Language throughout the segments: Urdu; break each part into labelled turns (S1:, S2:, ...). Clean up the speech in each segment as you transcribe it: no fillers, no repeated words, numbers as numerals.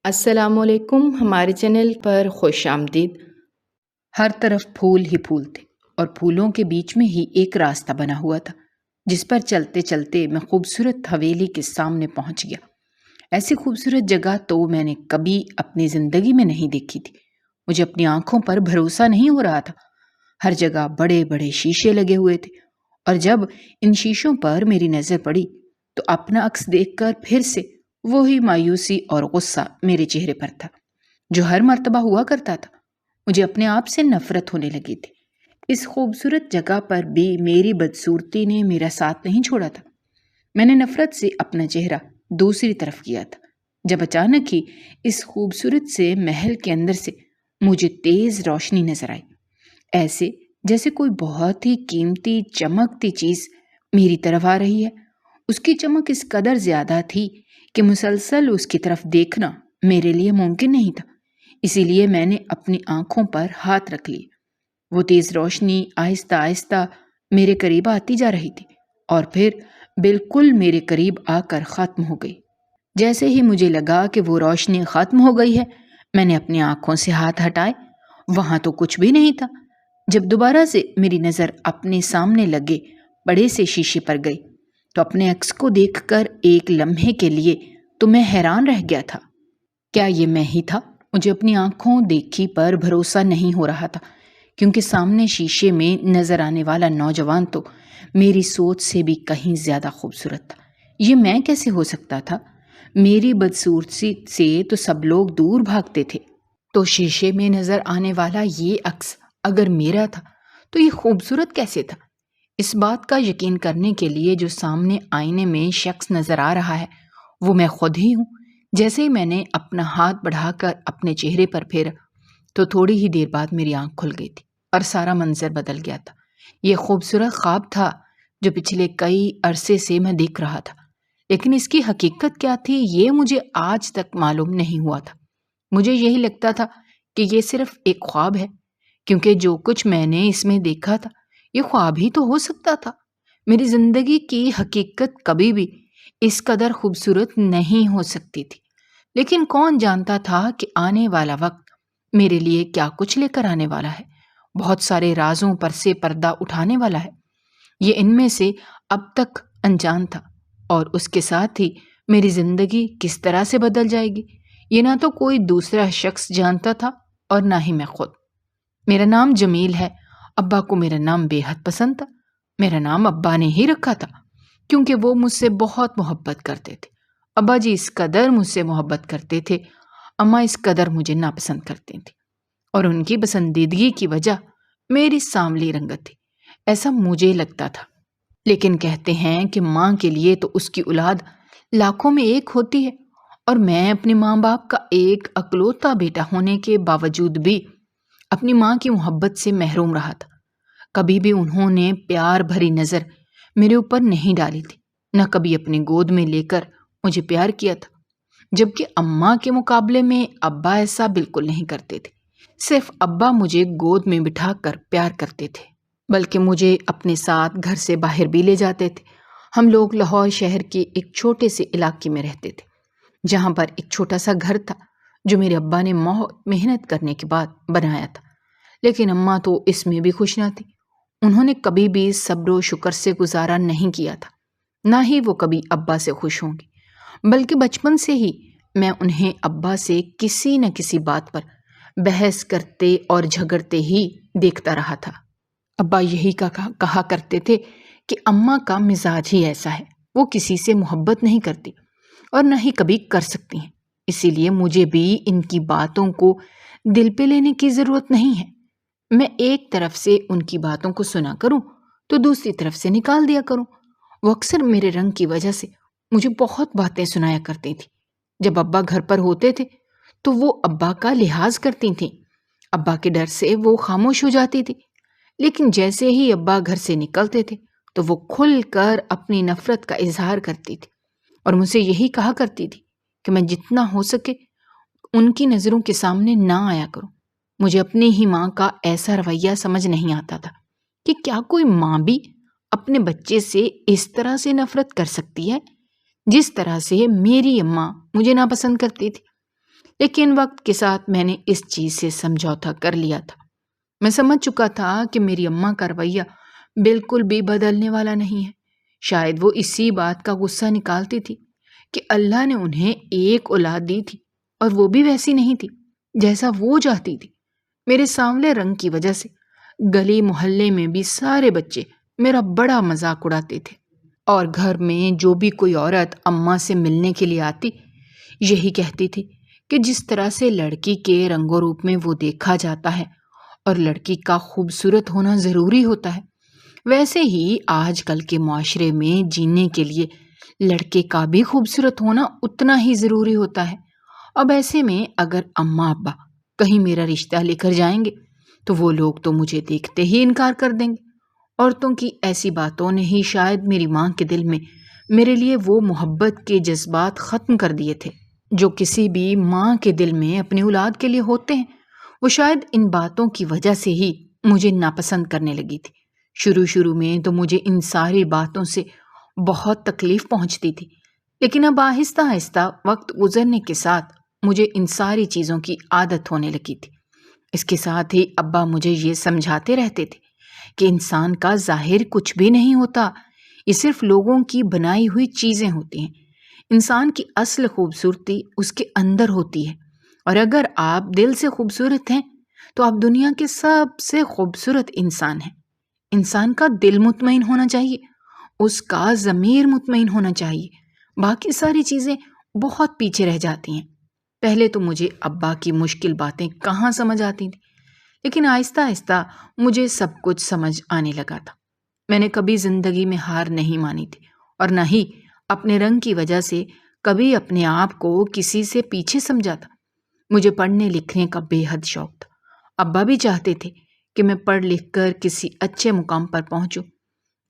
S1: السلام علیکم، ہمارے چینل پر خوش آمدید۔
S2: ہر طرف پھول ہی پھول تھے اور پھولوں کے بیچ میں ہی ایک راستہ بنا ہوا تھا جس پر چلتے چلتے میں خوبصورت حویلی کے سامنے پہنچ گیا۔ ایسی خوبصورت جگہ تو میں نے کبھی اپنی زندگی میں نہیں دیکھی تھی۔ مجھے اپنی آنکھوں پر بھروسہ نہیں ہو رہا تھا۔ ہر جگہ بڑے بڑے شیشے لگے ہوئے تھے اور جب ان شیشوں پر میری نظر پڑی تو اپنا عکس دیکھ کر پھر سے وہی مایوسی اور غصہ میرے چہرے پر تھا جو ہر مرتبہ ہوا کرتا تھا۔ مجھے اپنے آپ سے نفرت ہونے لگی تھی۔ اس خوبصورت جگہ پر بھی میری بدصورتی نے میرا ساتھ نہیں چھوڑا تھا۔ میں نے نفرت سے اپنا چہرہ دوسری طرف کیا تھا جب اچانک ہی اس خوبصورت سے محل کے اندر سے مجھے تیز روشنی نظر آئی، ایسے جیسے کوئی بہت ہی قیمتی چمکتی چیز میری طرف آ رہی ہے۔ اس کی چمک اس قدر زیادہ تھی کہ مسلسل اس کی طرف دیکھنا میرے لیے ممکن نہیں تھا، اسی لیے میں نے اپنی آنکھوں پر ہاتھ رکھ لیے۔ وہ تیز روشنی آہستہ آہستہ میرے قریب آتی جا رہی تھی اور پھر بالکل میرے قریب آ کر ختم ہو گئی۔ جیسے ہی مجھے لگا کہ وہ روشنی ختم ہو گئی ہے، میں نے اپنی آنکھوں سے ہاتھ ہٹائے، وہاں تو کچھ بھی نہیں تھا۔ جب دوبارہ سے میری نظر اپنے سامنے لگے بڑے سے شیشے پر گئی تو اپنے عکس کو دیکھ کر ایک لمحے کے لیے تو میں حیران رہ گیا تھا۔ کیا یہ میں ہی تھا؟ مجھے اپنی آنکھوں دیکھی پر بھروسہ نہیں ہو رہا تھا، کیونکہ سامنے شیشے میں نظر آنے والا نوجوان تو میری سوچ سے بھی کہیں زیادہ خوبصورت تھا۔ یہ میں کیسے ہو سکتا تھا؟ میری بدصورتی سے تو سب لوگ دور بھاگتے تھے، تو شیشے میں نظر آنے والا یہ عکس اگر میرا تھا تو یہ خوبصورت کیسے تھا؟ اس بات کا یقین کرنے کے لیے جو سامنے آئینے میں شخص نظر آ رہا ہے وہ میں خود ہی ہوں۔ جیسے ہی میں نے اپنا ہاتھ بڑھا کر اپنے چہرے پر پھیرا تو تھوڑی ہی دیر بعد میری آنکھ کھل گئی تھی اور سارا منظر بدل گیا تھا۔ یہ خوبصورت خواب تھا جو پچھلے کئی عرصے سے میں دیکھ رہا تھا، لیکن اس کی حقیقت کیا تھی یہ مجھے آج تک معلوم نہیں ہوا تھا۔ مجھے یہی لگتا تھا کہ یہ صرف ایک خواب ہے، کیونکہ جو کچھ میں نے اس میں دیکھا تھا یہ خواب ہی تو ہو سکتا تھا۔ میری زندگی کی حقیقت کبھی بھی اس قدر خوبصورت نہیں ہو سکتی تھی، لیکن کون جانتا تھا کہ آنے والا وقت میرے لیے کیا کچھ لے کر آنے والا ہے۔ بہت سارے رازوں پر سے پردہ اٹھانے والا ہے، یہ ان میں سے اب تک انجان تھا، اور اس کے ساتھ ہی میری زندگی کس طرح سے بدل جائے گی یہ نہ تو کوئی دوسرا شخص جانتا تھا اور نہ ہی میں خود۔ میرا نام جمیل ہے۔ ابا کو میرا نام بے حد پسند تھا۔ میرا نام ابا نے ہی رکھا تھا کیونکہ وہ مجھ سے بہت محبت کرتے تھے۔ ابا جی اس قدر مجھ سے محبت کرتے تھے، اماں اس قدر مجھے ناپسند کرتی تھیں، اور ان کی پسندیدگی کی وجہ میری سانولی رنگت تھی، ایسا مجھے لگتا تھا۔ لیکن کہتے ہیں کہ ماں کے لیے تو اس کی اولاد لاکھوں میں ایک ہوتی ہے، اور میں اپنے ماں باپ کا ایک اکلوتا بیٹا ہونے کے باوجود بھی اپنی ماں کی محبت سے محروم رہا تھا۔ کبھی بھی انہوں نے پیار بھری نظر میرے اوپر نہیں ڈالی تھی، نہ کبھی اپنی گود میں لے کر مجھے پیار کیا تھا، جبکہ اماں کے مقابلے میں ابا ایسا بالکل نہیں کرتے تھے۔ صرف ابا مجھے گود میں بٹھا کر پیار کرتے تھے، بلکہ مجھے اپنے ساتھ گھر سے باہر بھی لے جاتے تھے۔ ہم لوگ لاہور شہر کے ایک چھوٹے سے علاقے میں رہتے تھے جہاں پر ایک چھوٹا سا گھر تھا جو میرے ابا نے بہت محنت کرنے کے بعد بنایا تھا، لیکن اماں تو اس میں بھی خوش نہ تھی۔ انہوں نے کبھی بھی صبر و شکر سے گزارا نہیں کیا تھا، نہ ہی وہ کبھی ابا سے خوش ہوں گی، بلکہ بچپن سے ہی میں انہیں ابا سے کسی نہ کسی بات پر بحث کرتے اور جھگڑتے ہی دیکھتا رہا تھا۔ ابا یہی کہا کرتے تھے کہ اماں کا مزاج ہی ایسا ہے، وہ کسی سے محبت نہیں کرتی اور نہ ہی کبھی کر سکتی ہیں، اسی لیے مجھے بھی ان کی باتوں کو دل پہ لینے کی ضرورت نہیں ہے۔ میں ایک طرف سے ان کی باتوں کو سنا کروں تو دوسری طرف سے نکال دیا کروں۔ وہ اکثر میرے رنگ کی وجہ سے مجھے بہت باتیں سنایا کرتی تھی۔ جب ابا گھر پر ہوتے تھے تو وہ ابا کا لحاظ کرتی تھیں، ابا کے ڈر سے وہ خاموش ہو جاتی تھی، لیکن جیسے ہی ابا گھر سے نکلتے تھے تو وہ کھل کر اپنی نفرت کا اظہار کرتی تھی اور مجھ سے یہی کہا کرتی تھی کہ میں جتنا ہو سکے ان کی نظروں کے سامنے نہ آیا کروں۔ مجھے اپنی ہی ماں کا ایسا رویہ سمجھ نہیں آتا تھا کہ کیا کوئی ماں بھی اپنے بچے سے اس طرح سے نفرت کر سکتی ہے جس طرح سے میری اماں مجھے ناپسند کرتی تھی۔ لیکن وقت کے ساتھ میں نے اس چیز سے سمجھوتا کر لیا تھا۔ میں سمجھ چکا تھا کہ میری اماں کا رویہ بالکل بھی بدلنے والا نہیں ہے۔ شاید وہ اسی بات کا غصہ نکالتی تھی کہ اللہ نے انہیں ایک اولاد دی تھی اور وہ بھی ویسی نہیں تھی جیسا وہ چاہتی تھی۔ میرے سانولے رنگ کی وجہ سے گلی محلے میں بھی سارے بچے میرا بڑا مذاق اڑاتے تھے، اور گھر میں جو بھی کوئی عورت اماں سے ملنے کے لیے آتی یہی کہتی تھی کہ جس طرح سے لڑکی کے رنگ و روپ میں وہ دیکھا جاتا ہے اور لڑکی کا خوبصورت ہونا ضروری ہوتا ہے، ویسے ہی آج کل کے معاشرے میں جینے کے لیے لڑکے کا بھی خوبصورت ہونا اتنا ہی ضروری ہوتا ہے۔ اب ایسے میں اگر اماں ابا کہیں میرا رشتہ لے کر جائیں گے تو وہ لوگ تو مجھے دیکھتے ہی انکار کر دیں گے۔ عورتوں کی ایسی باتوں نے ہی شاید میری ماں کے دل میں میرے لیے وہ محبت کے جذبات ختم کر دیے تھے جو کسی بھی ماں کے دل میں اپنی اولاد کے لیے ہوتے ہیں۔ وہ شاید ان باتوں کی وجہ سے ہی مجھے ناپسند کرنے لگی تھی۔ شروع میں تو مجھے ان ساری باتوں سے بہت تکلیف پہنچتی تھی، لیکن اب آہستہ آہستہ وقت گزرنے کے ساتھ مجھے ان ساری چیزوں کی عادت ہونے لگی تھی۔ اس کے ساتھ ہی ابا مجھے یہ سمجھاتے رہتے تھے کہ انسان کا ظاہر کچھ بھی نہیں ہوتا، یہ صرف لوگوں کی بنائی ہوئی چیزیں ہوتی ہیں۔ انسان کی اصل خوبصورتی اس کے اندر ہوتی ہے، اور اگر آپ دل سے خوبصورت ہیں تو آپ دنیا کے سب سے خوبصورت انسان ہیں۔ انسان کا دل مطمئن ہونا چاہیے، اس کا ضمیر مطمئن ہونا چاہیے، باقی ساری چیزیں بہت پیچھے رہ جاتی ہیں۔ پہلے تو مجھے ابا کی مشکل باتیں کہاں سمجھ آتی تھیں، لیکن آہستہ آہستہ مجھے سب کچھ سمجھ آنے لگا تھا۔ میں نے کبھی زندگی میں ہار نہیں مانی تھی، اور نہ ہی اپنے رنگ کی وجہ سے کبھی اپنے آپ کو کسی سے پیچھے سمجھا تھا۔ مجھے پڑھنے لکھنے کا بے حد شوق تھا۔ ابا بھی چاہتے تھے کہ میں پڑھ لکھ کر کسی اچھے مقام پر پہنچوں،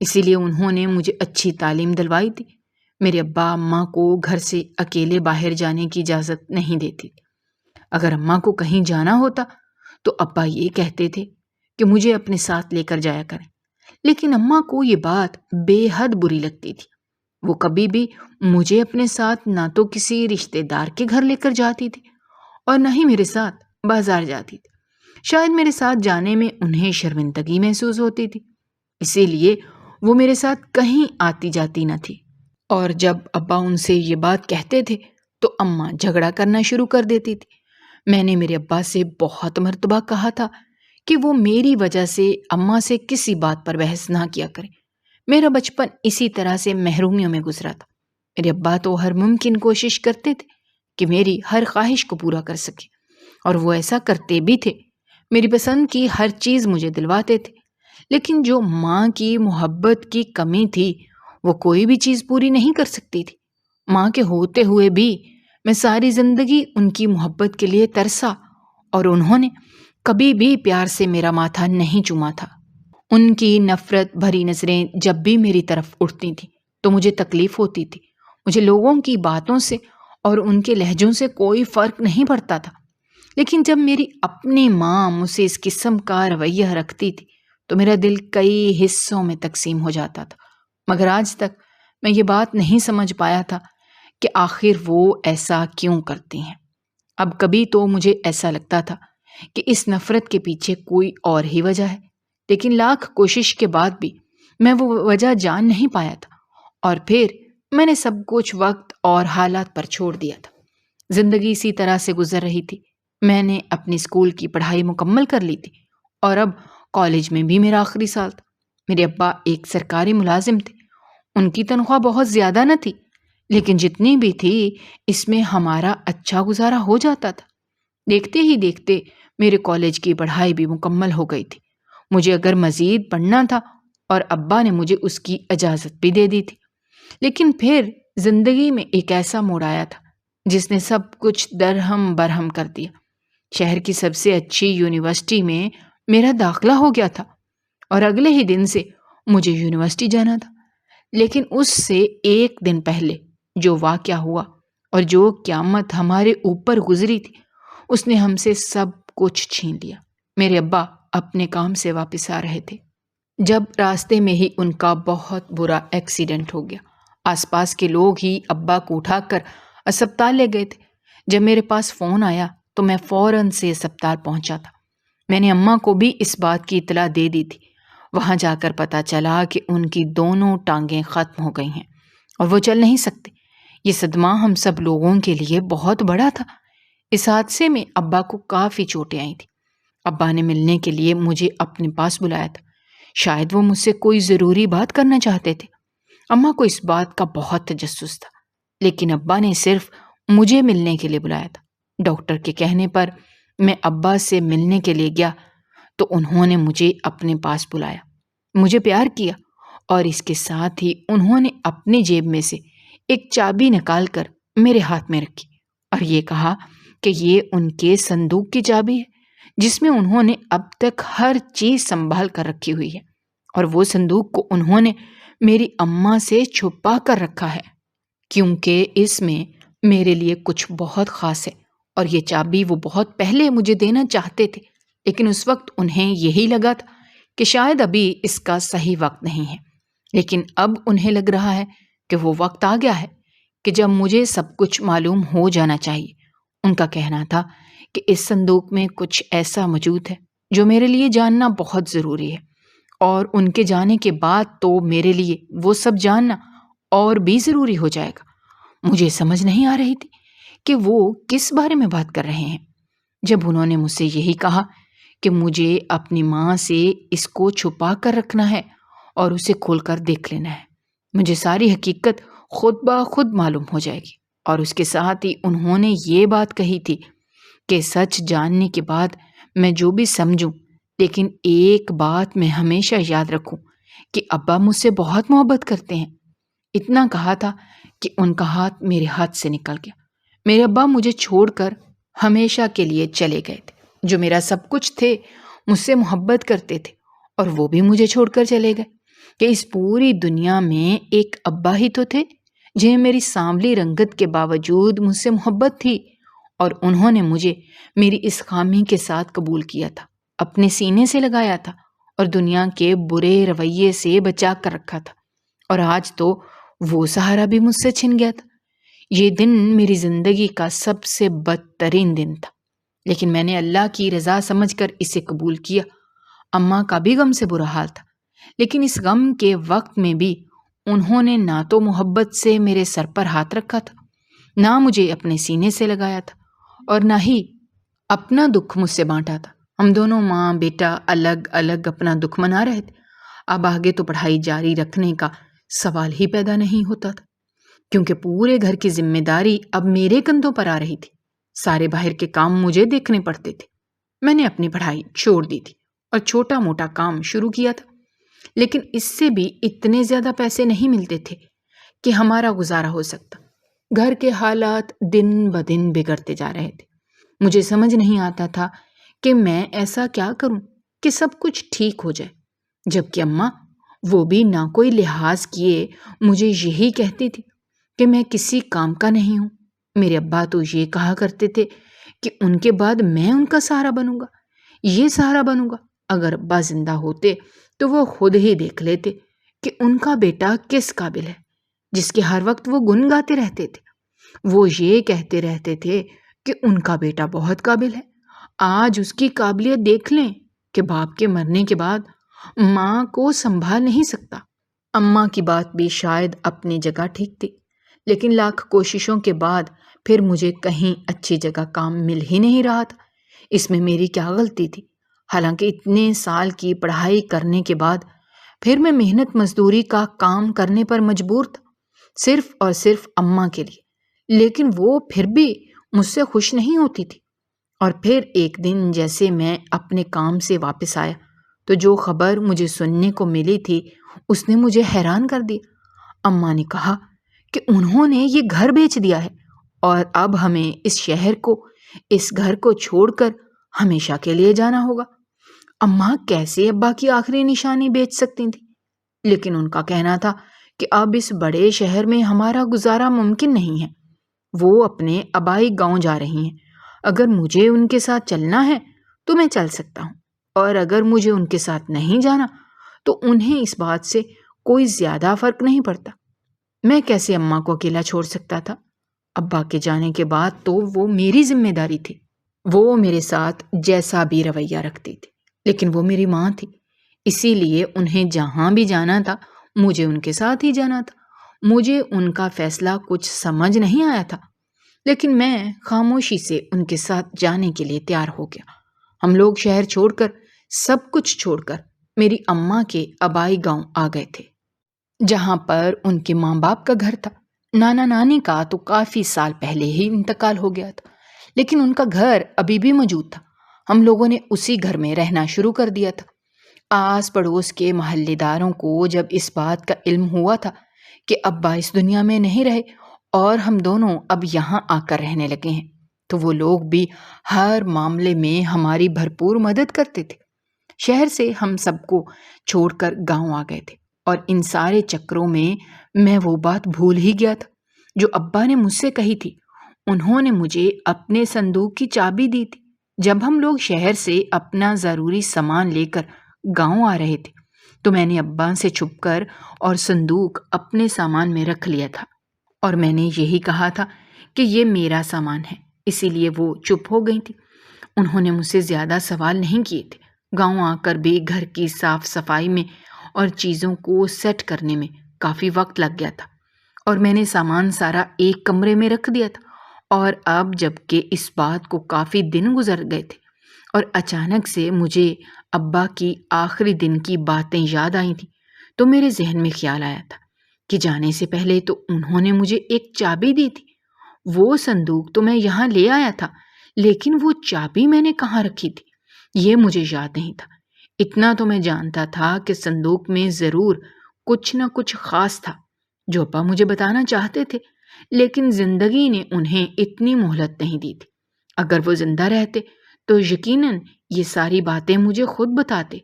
S2: اسی لیے انہوں نے مجھے اچھی تعلیم دلوائی تھی۔ میرے ابا اماں کو گھر سے اکیلے باہر جانے کی اجازت نہیں دیتی تھی۔ اگر اماں کو کہیں جانا ہوتا تو ابا یہ کہتے تھے کہ مجھے اپنے ساتھ لے کر جایا کریں، لیکن اماں کو یہ بات بے حد بری لگتی تھی۔ وہ کبھی بھی مجھے اپنے ساتھ نہ تو کسی رشتے دار کے گھر لے کر جاتی تھی اور نہ ہی میرے ساتھ بازار جاتی تھی۔ شاید میرے ساتھ جانے میں انہیں شرمندگی محسوس ہوتی تھی، اسی لیے وہ میرے ساتھ کہیں آتی جاتی نہ تھی، اور جب ابا ان سے یہ بات کہتے تھے تو اماں جھگڑا کرنا شروع کر دیتی تھی۔ میں نے میرے ابا سے بہت مرتبہ کہا تھا کہ وہ میری وجہ سے اماں سے کسی بات پر بحث نہ کیا کریں۔ میرا بچپن اسی طرح سے محرومیوں میں گزرا تھا۔ میرے ابا تو ہر ممکن کوشش کرتے تھے کہ میری ہر خواہش کو پورا کر سکے، اور وہ ایسا کرتے بھی تھے۔ میری پسند کی ہر چیز مجھے دلواتے تھے، لیکن جو ماں کی محبت کی کمی تھی وہ کوئی بھی چیز پوری نہیں کر سکتی تھی۔ ماں کے ہوتے ہوئے بھی میں ساری زندگی ان کی محبت کے لیے ترسا، اور انہوں نے کبھی بھی پیار سے میرا ماتھا نہیں چوما تھا۔ ان کی نفرت بھری نظریں جب بھی میری طرف اٹھتی تھیں تو مجھے تکلیف ہوتی تھی۔ مجھے لوگوں کی باتوں سے اور ان کے لہجوں سے کوئی فرق نہیں پڑتا تھا، لیکن جب میری اپنی ماں مجھ سے اس قسم کا رویہ رکھتی تھی تو میرا دل کئی حصوں میں تقسیم ہو جاتا تھا۔ مگر آج تک میں یہ بات نہیں سمجھ پایا تھا کہ آخر وہ ایسا کیوں کرتی ہیں۔ اب کبھی تو مجھے ایسا لگتا تھا کہ اس نفرت کے پیچھے کوئی اور ہی وجہ ہے، لیکن لاکھ کوشش کے بعد بھی میں وہ وجہ جان نہیں پایا تھا، اور پھر میں نے سب کچھ وقت اور حالات پر چھوڑ دیا تھا۔ زندگی اسی طرح سے گزر رہی تھی۔ میں نے اپنی اسکول کی پڑھائی مکمل کر لی تھی، اور اب کالج میں بھی میرا آخری سال تھا۔ میرے ابا ایک سرکاری ملازم تھے۔ ان کی تنخواہ بہت زیادہ نہ تھی، لیکن جتنی بھی تھی اس میں ہمارا اچھا گزارا ہو جاتا تھا۔ دیکھتے ہی دیکھتے میرے کالج کی پڑھائی بھی مکمل ہو گئی تھی۔ مجھے اگر مزید پڑھنا تھا اور ابا نے مجھے اس کی اجازت بھی دے دی تھی، لیکن پھر زندگی میں ایک ایسا موڑ آیا تھا جس نے سب کچھ درہم برہم کر دیا۔ شہر کی سب سے اچھی یونیورسٹی میں میرا داخلہ ہو گیا تھا، اور اگلے ہی دن سے مجھے یونیورسٹی جانا تھا۔ لیکن اس سے ایک دن پہلے جو واقعہ ہوا اور جو قیامت ہمارے اوپر گزری تھی، اس نے ہم سے سب کچھ چھین لیا۔ میرے ابا اپنے کام سے واپس آ رہے تھے جب راستے میں ہی ان کا بہت برا ایکسیڈنٹ ہو گیا۔ آس پاس کے لوگ ہی ابا کو اٹھا کر اسپتال لے گئے تھے، جب میرے پاس فون آیا تو میں فوراً سے اسپتال پہنچا تھا۔ میں نے اماں کو بھی اس بات کی اطلاع دے دی تھی۔ وہاں جا کر پتہ چلا کہ ان کی دونوں ٹانگیں ختم ہو گئی ہیں اور وہ چل نہیں سکتے۔ یہ صدمہ ہم سب لوگوں کے لیے بہت بڑا تھا۔ اس حادثے میں ابا کو کافی چوٹیں آئی تھیں۔ ابا نے ملنے کے لیے مجھے اپنے پاس بلایا تھا۔ شاید وہ مجھ سے کوئی ضروری بات کرنا چاہتے تھے۔ اماں کو اس بات کا بہت تجسس تھا، لیکن ابا نے صرف مجھے ملنے کے لیے بلایا تھا۔ ڈاکٹر کے کہنے پر میں ابا سے ملنے کے لیے گیا تو انہوں نے مجھے اپنے پاس بلایا، مجھے پیار کیا اور اس کے ساتھ ہی انہوں نے اپنی جیب میں سے ایک چابی نکال کر میرے ہاتھ میں رکھی اور یہ کہا کہ یہ ان کے صندوق کی چابی ہے جس میں انہوں نے اب تک ہر چیز سنبھال کر رکھی ہوئی ہے، اور وہ صندوق کو انہوں نے میری اماں سے چھپا کر رکھا ہے کیونکہ اس میں میرے لیے کچھ بہت خاص ہے، اور یہ چابی وہ بہت پہلے مجھے دینا چاہتے تھے، لیکن اس وقت انہیں یہی لگا تھا کہ شاید ابھی اس کا صحیح وقت نہیں ہے۔ لیکن اب انہیں لگ رہا ہے کہ وہ وقت آ گیا ہے کہ جب مجھے سب کچھ معلوم ہو جانا چاہیے۔ ان کا کہنا تھا کہ اس صندوق میں کچھ ایسا موجود ہے جو میرے لیے جاننا بہت ضروری ہے، اور ان کے جانے کے بعد تو میرے لیے وہ سب جاننا اور بھی ضروری ہو جائے گا۔ مجھے سمجھ نہیں آ رہی تھی کہ وہ کس بارے میں بات کر رہے ہیں۔ جب انہوں نے مجھ سے یہی کہا کہ مجھے اپنی ماں سے اس کو چھپا کر رکھنا ہے اور اسے کھول کر دیکھ لینا ہے، مجھے ساری حقیقت خود بخود معلوم ہو جائے گی، اور اس کے ساتھ ہی انہوں نے یہ بات کہی تھی کہ سچ جاننے کے بعد میں جو بھی سمجھوں، لیکن ایک بات میں ہمیشہ یاد رکھوں کہ ابا مجھ سے بہت محبت کرتے ہیں۔ اتنا کہا تھا کہ ان کا ہاتھ میرے ہاتھ سے نکل گیا۔ میرے ابا مجھے چھوڑ کر ہمیشہ کے لیے چلے گئے تھے، جو میرا سب کچھ تھے، مجھ سے محبت کرتے تھے، اور وہ بھی مجھے چھوڑ کر چلے گئے کہ اس پوری دنیا میں ایک ابا ہی تو تھے جنہیں میری سانولی رنگت کے باوجود مجھ سے محبت تھی، اور انہوں نے مجھے میری اس خامی کے ساتھ قبول کیا تھا، اپنے سینے سے لگایا تھا اور دنیا کے برے رویے سے بچا کر رکھا تھا، اور آج تو وہ سہارا بھی مجھ سے چھن گیا تھا۔ یہ دن میری زندگی کا سب سے بدترین دن تھا، لیکن میں نے اللہ کی رضا سمجھ کر اسے قبول کیا۔ اماں کا بھی غم سے برا حال تھا، لیکن اس غم کے وقت میں بھی انہوں نے نہ تو محبت سے میرے سر پر ہاتھ رکھا تھا، نہ مجھے اپنے سینے سے لگایا تھا، اور نہ ہی اپنا دکھ مجھ سے بانٹا تھا۔ ہم دونوں ماں بیٹا الگ الگ اپنا دکھ منا رہے تھے۔ اب آگے تو پڑھائی جاری رکھنے کا سوال ہی پیدا نہیں ہوتا تھا، کیونکہ پورے گھر کی ذمہ داری اب میرے کندھوں پر آ رہی تھی۔ سارے باہر کے کام مجھے دیکھنے پڑتے تھے۔ میں نے اپنی پڑھائی چھوڑ دی تھی اور چھوٹا موٹا کام شروع کیا تھا، لیکن اس سے بھی اتنے زیادہ پیسے نہیں ملتے تھے کہ ہمارا گزارا ہو سکتا۔ گھر کے حالات دن بدن بگڑتے جا رہے تھے۔ مجھے سمجھ نہیں آتا تھا کہ میں ایسا کیا کروں کہ سب کچھ ٹھیک ہو جائے، جبکہ اماں وہ بھی نہ کوئی لحاظ کیے مجھے یہی کہتی تھی کہ میں کسی کام کا نہیں ہوں۔ میرے ابا تو یہ کہا کرتے تھے کہ ان کے بعد میں ان کا سہارا بنوں گا، یہ سہارا بنوں گا۔ اگر ابا زندہ ہوتے تو وہ خود ہی دیکھ لیتے کہ ان کا بیٹا کس قابل ہے، جس کے ہر وقت وہ گن گاتے رہتے تھے۔ وہ یہ کہتے رہتے تھے کہ ان کا بیٹا بہت قابل ہے۔ آج اس کی قابلیت دیکھ لیں کہ باپ کے مرنے کے بعد ماں کو سنبھال نہیں سکتا۔ اماں کی بات بھی شاید اپنی جگہ ٹھیک تھی، لیکن لاکھ کوششوں کے بعد پھر مجھے کہیں اچھی جگہ کام مل ہی نہیں رہا تھا۔ اس میں میری کیا غلطی تھی؟ حالانکہ اتنے سال کی پڑھائی کرنے کے بعد پھر میں محنت مزدوری کا کام کرنے پر مجبور تھا، صرف اور صرف اماں کے لیے، لیکن وہ پھر بھی مجھ سے خوش نہیں ہوتی تھی۔ اور پھر ایک دن جیسے میں اپنے کام سے واپس آیا تو جو خبر مجھے سننے کو ملی تھی اس نے مجھے حیران کر دیا۔ اماں نے کہا کہ انہوں نے یہ گھر بیچ دیا ہے اور اب ہمیں اس شہر کو، اس گھر کو چھوڑ کر ہمیشہ کے لیے جانا ہوگا۔ اماں کیسے ابا کی آخری نشانی بیچ سکتی تھی؟ لیکن ان کا کہنا تھا کہ اب اس بڑے شہر میں ہمارا گزارا ممکن نہیں ہے۔ وہ اپنے آبائی گاؤں جا رہی ہیں۔ اگر مجھے ان کے ساتھ چلنا ہے تو میں چل سکتا ہوں، اور اگر مجھے ان کے ساتھ نہیں جانا تو انہیں اس بات سے کوئی زیادہ فرق نہیں پڑتا۔ میں کیسے اماں کو اکیلا چھوڑ سکتا تھا؟ ابا کے جانے کے بعد تو وہ میری ذمہ داری تھی۔ وہ میرے ساتھ جیسا بھی رویہ رکھتی تھی، لیکن وہ میری ماں تھی، اسی لیے انہیں جہاں بھی جانا تھا مجھے ان کے ساتھ ہی جانا تھا۔ مجھے ان کا فیصلہ کچھ سمجھ نہیں آیا تھا، لیکن میں خاموشی سے ان کے ساتھ جانے کے لیے تیار ہو گیا۔ ہم لوگ شہر چھوڑ کر، سب کچھ چھوڑ کر میری اماں کے آبائی گاؤں آ گئے تھے، جہاں پر ان کے ماں باپ کا گھر تھا۔ نانا نانی کا تو کافی سال پہلے ہی انتقال ہو گیا تھا، لیکن ان کا گھر ابھی بھی موجود تھا۔ ہم لوگوں نے اسی گھر میں رہنا شروع کر دیا تھا۔ آس پڑوس کے محلے داروں کو جب اس بات کا علم ہوا تھا کہ ابا اس دنیا میں نہیں رہے اور ہم دونوں اب یہاں آ کر رہنے لگے ہیں، تو وہ لوگ بھی ہر معاملے میں ہماری بھرپور مدد کرتے تھے۔ شہر سے ہم سب کو چھوڑ کر گاؤں آ گئے تھے، اور ان سارے چکروں میں وہ بات بھول ہی گیا تھا جو ابا نے مجھ سے کہی تھی۔ انہوں نے مجھے اپنے صندوق کی چابی دی تھی۔ جب ہم لوگ شہر سے اپنا ضروری سامان لے کر گاؤں آ رہے تھے تو میں نے ابا سے چھپ کر اور صندوق اپنے سامان میں رکھ لیا تھا، اور میں نے یہی کہا تھا کہ یہ میرا سامان ہے، اسی لیے وہ چپ ہو گئی تھی۔ انہوں نے مجھ سے زیادہ سوال نہیں کیے تھے۔ گاؤں آ کر بھی گھر کی صاف صفائی میں اور چیزوں کو سیٹ کرنے میں کافی وقت لگ گیا تھا، اور میں نے سامان سارا ایک کمرے میں رکھ دیا تھا۔ اور اب جب کہ اس بات کو کافی دن گزر گئے تھے اور اچانک سے مجھے ابا کی آخری دن کی باتیں یاد آئی تھیں، تو میرے ذہن میں خیال آیا تھا کہ جانے سے پہلے تو انہوں نے مجھے ایک چابی دی تھی۔ وہ صندوق تو میں یہاں لے آیا تھا، لیکن وہ چابی میں نے کہاں رکھی تھی یہ مجھے یاد نہیں تھا۔ اتنا تو میں جانتا تھا کہ صندوق میں ضرور کچھ نہ کچھ خاص تھا جو ابا مجھے بتانا چاہتے تھے، لیکن زندگی نے انہیں اتنی مہلت نہیں دی تھی۔ اگر وہ زندہ رہتے تو یقیناً یہ ساری باتیں مجھے خود بتاتے۔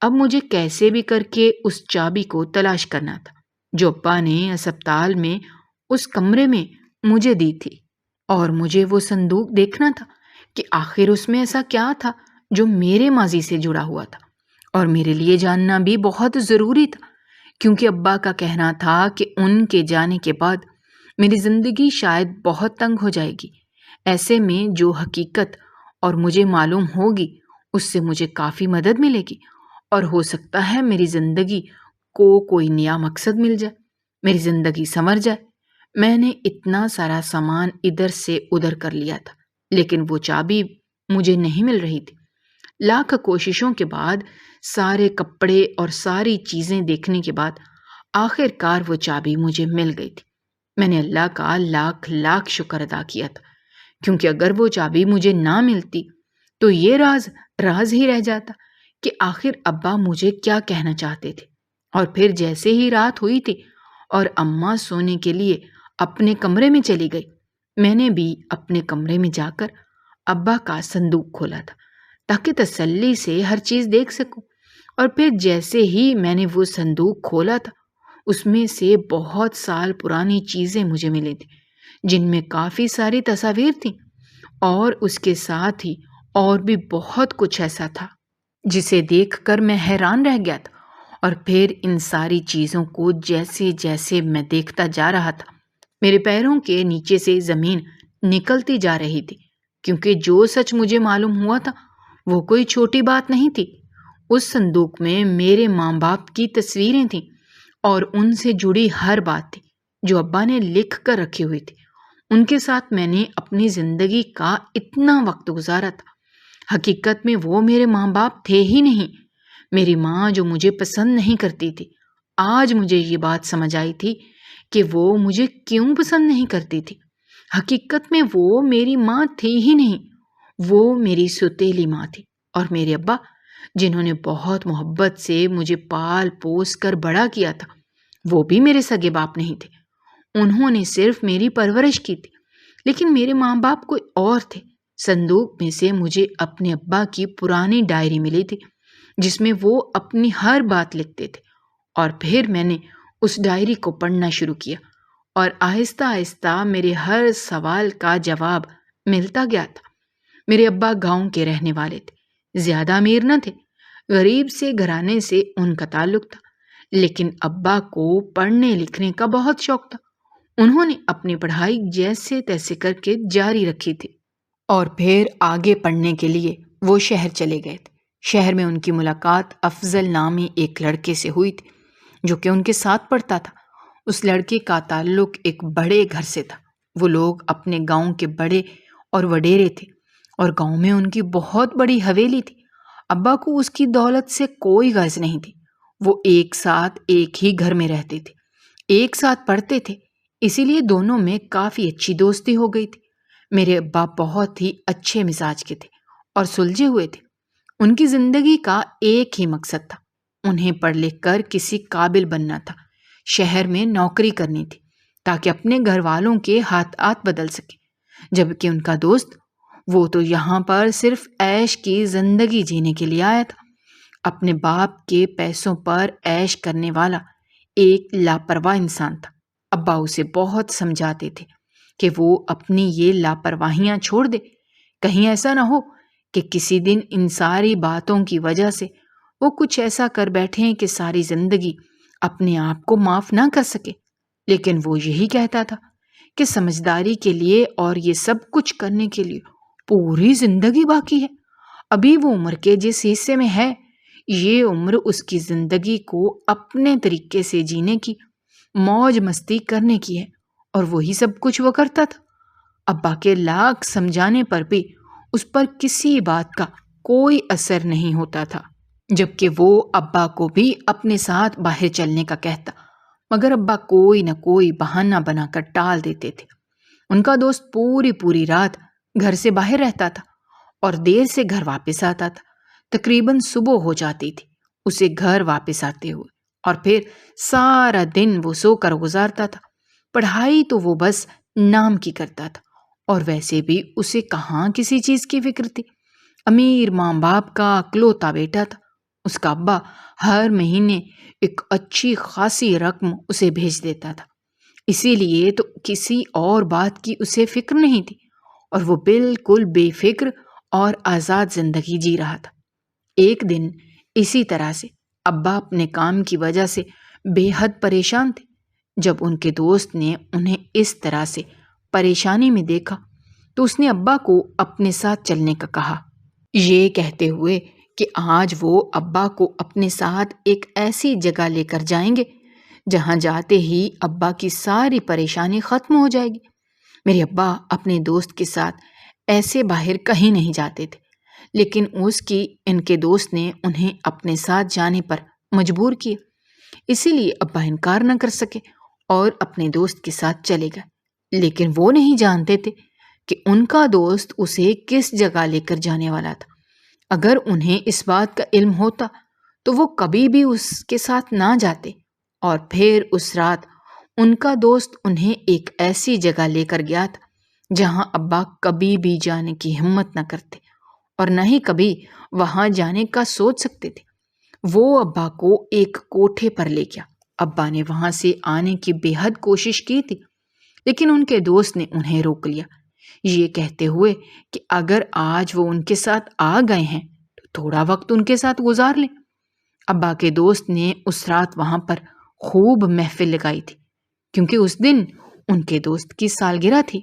S2: اب مجھے کیسے بھی کر کے اس چابی کو تلاش کرنا تھا جو ابا نے اسپتال میں اس کمرے میں مجھے دی تھی، اور مجھے وہ صندوق دیکھنا تھا کہ آخر اس میں ایسا کیا تھا جو میرے ماضی سے جڑا ہوا تھا، اور میرے لیے جاننا بھی بہت ضروری تھا، کیونکہ ابا کا کہنا تھا کہ ان کے جانے کے بعد میری زندگی شاید بہت تنگ ہو جائے گی۔ ایسے میں جو حقیقت اور مجھے معلوم ہوگی اس سے مجھے کافی مدد ملے گی، اور ہو سکتا ہے میری زندگی کو کوئی نیا مقصد مل جائے، میری زندگی سنور جائے۔ میں نے اتنا سارا سامان ادھر سے ادھر کر لیا تھا، لیکن وہ چابی مجھے نہیں مل رہی تھی۔ لاکھ کوششوں کے بعد، سارے کپڑے اور ساری چیزیں دیکھنے کے بعد آخر کار وہ چابی مجھے مل گئی تھی۔ میں نے اللہ کا لاکھ لاکھ شکر ادا کیا تھا، کیونکہ اگر وہ چابی مجھے نہ ملتی تو یہ راز ہی رہ جاتا کہ آخر ابا مجھے کیا کہنا چاہتے تھے۔ اور پھر جیسے ہی رات ہوئی تھی اور اماں سونے کے لیے اپنے کمرے میں چلی گئی، میں نے بھی اپنے کمرے میں جا کر ابا کا صندوق کھولا تھا تاکہ تسلی سے ہر چیز دیکھ سکوں۔ اور پھر جیسے ہی میں نے وہ صندوق کھولا تھا، اس میں سے بہت سال پرانی چیزیں مجھے ملی تھی، جن میں کافی ساری تصاویر تھیں، اور اس کے ساتھ ہی اور بھی بہت کچھ ایسا تھا جسے دیکھ کر میں حیران رہ گیا تھا۔ اور پھر ان ساری چیزوں کو جیسے جیسے میں دیکھتا جا رہا تھا، میرے پیروں کے نیچے سے زمین نکلتی جا رہی تھی، کیونکہ جو سچ مجھے معلوم ہوا تھا وہ کوئی چھوٹی بات نہیں تھی۔ اس صندوق میں میرے ماں باپ کی تصویریں تھیں، اور ان سے جڑی ہر بات تھی جو ابا نے لکھ کر رکھی ہوئی تھی۔ ان کے ساتھ میں نے اپنی زندگی کا اتنا وقت گزارا تھا۔ حقیقت میں وہ میرے ماں باپ تھے ہی نہیں۔ میری ماں جو مجھے پسند نہیں کرتی تھی، آج مجھے یہ بات سمجھ آئی تھی کہ وہ مجھے کیوں پسند نہیں کرتی تھی۔ حقیقت میں وہ میری ماں تھی ہی نہیں، وہ میری سوتیلی ماں تھی۔ اور میرے ابا، جنہوں نے بہت محبت سے مجھے پال پوس کر بڑا کیا تھا، وہ بھی میرے سگے باپ نہیں تھے۔ انہوں نے صرف میری پرورش کی تھی، لیکن میرے ماں باپ کوئی اور تھے۔ صندوق میں سے مجھے اپنے ابا کی پرانی ڈائری ملی تھی جس میں وہ اپنی ہر بات لکھتے تھے، اور پھر میں نے اس ڈائری کو پڑھنا شروع کیا، اور آہستہ آہستہ میرے ہر سوال کا جواب ملتا گیا تھا۔ میرے ابا گاؤں کے رہنے والے تھے، زیادہ امیر نہ تھے، غریب سے گھرانے سے ان کا تعلق تھا، لیکن ابا کو پڑھنے لکھنے کا بہت شوق تھا۔ انہوں نے اپنی پڑھائی جیسے تیسے کر کے جاری رکھی تھی اور پھر آگے پڑھنے کے لیے وہ شہر چلے گئے تھے۔ شہر میں ان کی ملاقات افضل نامی ایک لڑکے سے ہوئی تھی جو کہ ان کے ساتھ پڑھتا تھا۔ اس لڑکے کا تعلق ایک بڑے گھر سے تھا۔ وہ لوگ اپنے گاؤں کے بڑے اور وڈیرے تھے اور گاؤں میں ان کی بہت بڑی حویلی تھی۔ ابا کو اس کی دولت سے کوئی غرض نہیں تھی۔ وہ ایک ساتھ ایک ہی گھر میں رہتے تھے، ایک ساتھ پڑھتے تھے، اسی لیے دونوں میں کافی اچھی دوستی ہو گئی تھی۔ میرے ابا بہت ہی اچھے مزاج کے تھے اور سلجھے ہوئے تھے۔ ان کی زندگی کا ایک ہی مقصد تھا، انہیں پڑھ لکھ کر کسی قابل بننا تھا، شہر میں نوکری کرنی تھی تاکہ اپنے گھر والوں کے ہاتھ بدل سکے۔ جبکہ ان کا دوست، وہ تو یہاں پر صرف عیش کی زندگی جینے کے لیے آیا تھا، اپنے باپ کے پیسوں پر عیش کرنے والا ایک لاپرواہ انسان تھا۔ ابا اسے بہت سمجھاتے تھے کہ وہ اپنی یہ لاپرواہیاں چھوڑ دے، کہیں ایسا نہ ہو کہ کسی دن ان ساری باتوں کی وجہ سے وہ کچھ ایسا کر بیٹھیں کہ ساری زندگی اپنے آپ کو معاف نہ کر سکے۔ لیکن وہ یہی کہتا تھا کہ سمجھداری کے لیے اور یہ سب کچھ کرنے کے لیے پوری زندگی باقی ہے۔ ابھی وہ عمر کے جس حصے میں ہے، یہ عمر اس کی زندگی کو اپنے طریقے سے جینے کی، موج مستی کرنے کی ہے، اور وہی سب کچھ وہ کرتا تھا۔ ابا کے لاکھ سمجھانے پر بھی اس پر کسی بات کا کوئی اثر نہیں ہوتا تھا، جبکہ وہ ابا کو بھی اپنے ساتھ باہر چلنے کا کہتا، مگر ابا کوئی نہ کوئی بہانہ بنا کر ٹال دیتے تھے۔ ان کا دوست پوری رات گھر سے باہر رہتا تھا اور دیر سے گھر واپس آتا تھا۔ تقریباً صبح ہو جاتی تھی اسے گھر واپس آتے ہوئے، اور پھر سارا دن وہ سو کر گزارتا تھا۔ پڑھائی تو وہ بس نام کی کرتا تھا، اور ویسے بھی اسے کہاں کسی چیز کی فکر تھی۔ امیر ماں باپ کا اکلوتا بیٹا تھا۔ اس کا ابا ہر مہینے ایک اچھی خاصی رقم اسے بھیج دیتا تھا، اسی لیے تو کسی اور بات کی اسے فکر نہیں تھی، اور وہ بالکل بے فکر اور آزاد زندگی جی رہا تھا۔ ایک دن اسی طرح سے ابا اپنے کام کی وجہ سے بے حد پریشان تھے۔ جب ان کے دوست نے انہیں اس طرح سے پریشانی میں دیکھا تو اس نے ابا کو اپنے ساتھ چلنے کا کہا، یہ کہتے ہوئے کہ آج وہ ابا کو اپنے ساتھ ایک ایسی جگہ لے کر جائیں گے جہاں جاتے ہی ابا کی ساری پریشانی ختم ہو جائے گی۔ میرے ابا اپنے دوست کے ساتھ ایسے باہر کہیں نہیں جاتے تھے، لیکن ان کے دوست نے انہیں اپنے ساتھ جانے پر مجبور کیا، اسی لیے ابا انکار نہ کر سکے اور اپنے دوست کے ساتھ چلے گئے۔ لیکن وہ نہیں جانتے تھے کہ ان کا دوست اسے کس جگہ لے کر جانے والا تھا۔ اگر انہیں اس بات کا علم ہوتا تو وہ کبھی بھی اس کے ساتھ نہ جاتے، اور پھر اس رات ان کا دوست انہیں ایک ایسی جگہ لے کر گیا تھا جہاں ابا کبھی بھی جانے کی ہمت نہ کرتے اور نہ ہی کبھی وہاں جانے کا سوچ سکتے تھے۔ وہ ابا کو ایک کوٹھے پر لے گیا۔ ابا نے وہاں سے آنے کی بے حد کوشش کی تھی، لیکن ان کے دوست نے انہیں روک لیا، یہ کہتے ہوئے کہ اگر آج وہ ان کے ساتھ آ گئے ہیں تو تھوڑا وقت ان کے ساتھ گزار لیں۔ ابا کے دوست نے اس رات وہاں پر خوب محفل لگائی تھی، کیونکہ اس دن ان کے دوست کی سالگرہ تھی،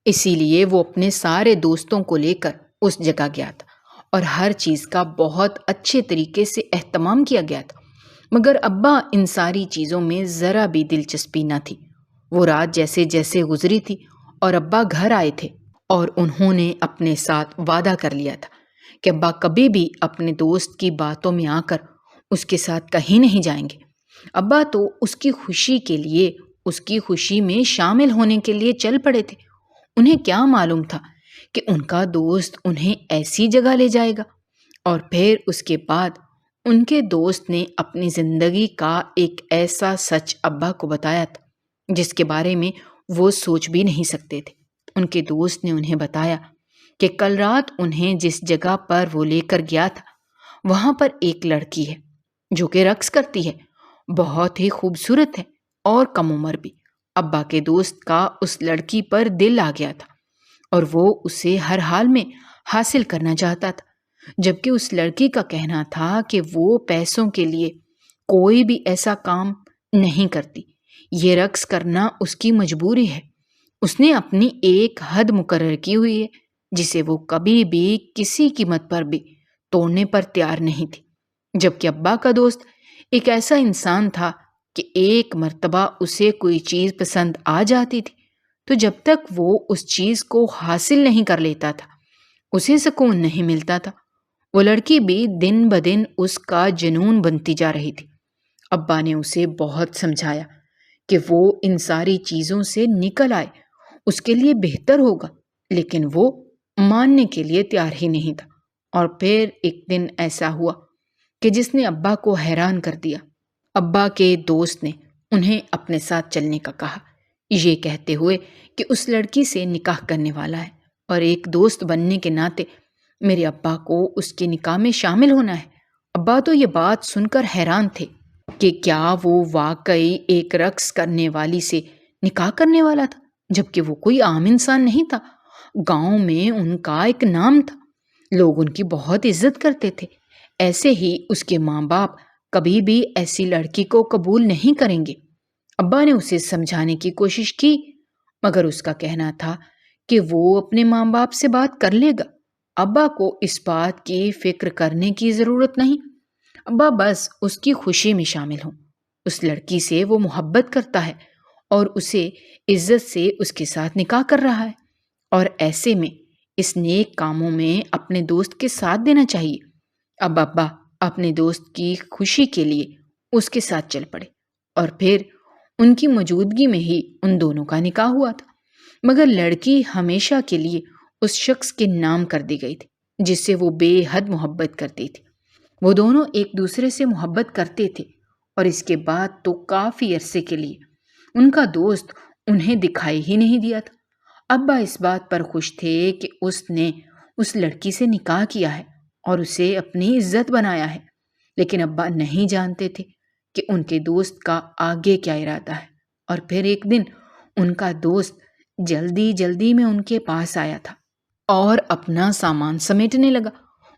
S2: اسی لیے وہ اپنے سارے دوستوں کو لے کر اس جگہ گیا تھا اور ہر چیز کا بہت اچھے طریقے سے اہتمام کیا گیا تھا۔ مگر ابا ان ساری چیزوں میں ذرا بھی دلچسپی نہ تھی۔ وہ رات جیسے جیسے گزری تھی اور ابا گھر آئے تھے، اور انہوں نے اپنے ساتھ وعدہ کر لیا تھا کہ ابا کبھی بھی اپنے دوست کی باتوں میں آ کر اس کے ساتھ کہیں نہیں جائیں گے۔ ابا تو اس کی خوشی کے لیے، اس کی خوشی میں شامل ہونے کے لیے چل پڑے تھے۔ انہیں کیا معلوم تھا کہ ان کا دوست انہیں ایسی جگہ لے جائے گا، اور پھر اس کے بعد ان کے دوست نے اپنی زندگی کا ایک ایسا سچ ابا کو بتایا تھا جس کے بارے میں وہ سوچ بھی نہیں سکتے تھے۔ ان کے دوست نے انہیں بتایا کہ کل رات انہیں جس جگہ پر وہ لے کر گیا تھا وہاں پر ایک لڑکی ہے جو کہ رقص کرتی ہے، بہت ہی خوبصورت ہے اور کم عمر بھی۔ ابا کے دوست کا اس لڑکی پر دل آ گیا تھا اور وہ اسے ہر حال میں حاصل کرنا چاہتا تھا، جبکہ اس لڑکی کا کہنا تھا کہ وہ پیسوں کے لیے کوئی بھی ایسا کام نہیں کرتی، یہ رقص کرنا اس کی مجبوری ہے۔ اس نے اپنی ایک حد مقرر کی ہوئی ہے جسے وہ کبھی بھی کسی قیمت پر بھی توڑنے پر تیار نہیں تھی۔ جبکہ ابا کا دوست ایک ایسا انسان تھا کہ ایک مرتبہ اسے کوئی چیز پسند آ جاتی تھی تو جب تک وہ اس چیز کو حاصل نہیں کر لیتا تھا اسے سکون نہیں ملتا تھا۔ وہ لڑکی بھی دن بدن اس کا جنون بنتی جا رہی تھی۔ ابا نے اسے بہت سمجھایا کہ وہ ان ساری چیزوں سے نکل آئے، اس کے لیے بہتر ہوگا، لیکن وہ ماننے کے لیے تیار ہی نہیں تھا۔ اور پھر ایک دن ایسا ہوا کہ جس نے ابا کو حیران کر دیا۔ ابا کے دوست نے انہیں اپنے ساتھ چلنے کا کہا، یہ کہتے ہوئے کہ اس لڑکی سے نکاح کرنے والا ہے اور ایک دوست بننے کے ناطے میرے ابا کو اس کے نکاح میں شامل ہونا ہے۔ ابا تو یہ بات سن کر حیران تھے کہ کیا وہ واقعی ایک رقص کرنے والی سے نکاح کرنے والا تھا، جبکہ وہ کوئی عام انسان نہیں تھا۔ گاؤں میں ان کا ایک نام تھا، لوگ ان کی بہت عزت کرتے تھے۔ ایسے ہی اس کے ماں باپ کبھی بھی ایسی لڑکی کو قبول نہیں کریں گے۔ ابا نے اسے سمجھانے کی کوشش کی مگر اس کا کہنا تھا کہ وہ اپنے ماں باپ سے بات کر لے گا، ابا کو اس بات کی فکر کرنے کی ضرورت نہیں۔ ابا بس اس کی خوشی میں شامل ہوں۔ اس لڑکی سے وہ محبت کرتا ہے اور اسے عزت سے اس کے ساتھ نکاح کر رہا ہے، اور ایسے میں اس نیک کاموں میں اپنے دوست کے ساتھ دینا چاہیے۔ اب ابا اپنے دوست کی خوشی کے لیے اس کے ساتھ چل پڑے اور پھر ان کی موجودگی میں ہی ان دونوں کا نکاح ہوا تھا۔ مگر لڑکی ہمیشہ کے لیے اس شخص کے نام کر دی گئی تھی جس سے وہ بے حد محبت کرتی تھی۔ وہ دونوں ایک دوسرے سے محبت کرتے تھے اور اس کے بعد تو کافی عرصے کے لیے ان کا دوست انہیں دکھائی ہی نہیں دیا تھا۔ ابا اس بات پر خوش تھے کہ اس نے اس لڑکی سے نکاح کیا ہے اور اسے اپنی عزت بنایا ہے، لیکن ابا نہیں جانتے تھے کہ ان کے دوست کا آگے کیا ارادہ ہے۔ اور پھر ایک دن ان کا دوست جلدی جلدی میں ان کے پاس آیا تھا اور اپنا سامان سمیٹنے لگا۔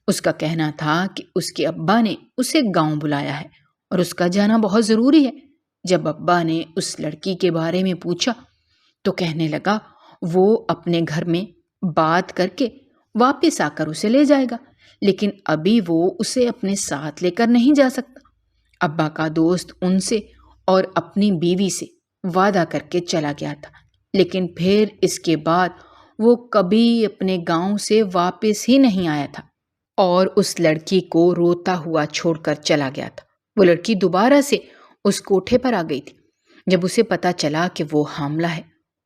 S2: اس کا کہنا تھا کہ اس کے ابا نے اسے گاؤں بلایا ہے اور اس کا جانا بہت ضروری ہے۔ جب ابا نے اس لڑکی کے بارے میں پوچھا تو کہنے لگا وہ اپنے گھر میں بات کر کے واپس آ کر اسے لے جائے گا، لیکن ابھی وہ اسے اپنے ساتھ لے کر نہیں جا سکتا۔ ابا کا دوست ان سے اور اپنی بیوی سے وعدہ کر کے چلا گیا تھا، لیکن پھر اس کے بعد وہ کبھی اپنے گاؤں سے واپس ہی نہیں آیا تھا اور اس لڑکی کو روتا ہوا چھوڑ کر چلا گیا تھا۔ وہ لڑکی دوبارہ سے اس کوٹھے پر آ گئی تھی۔ جب اسے پتا چلا کہ وہ حاملہ ہے،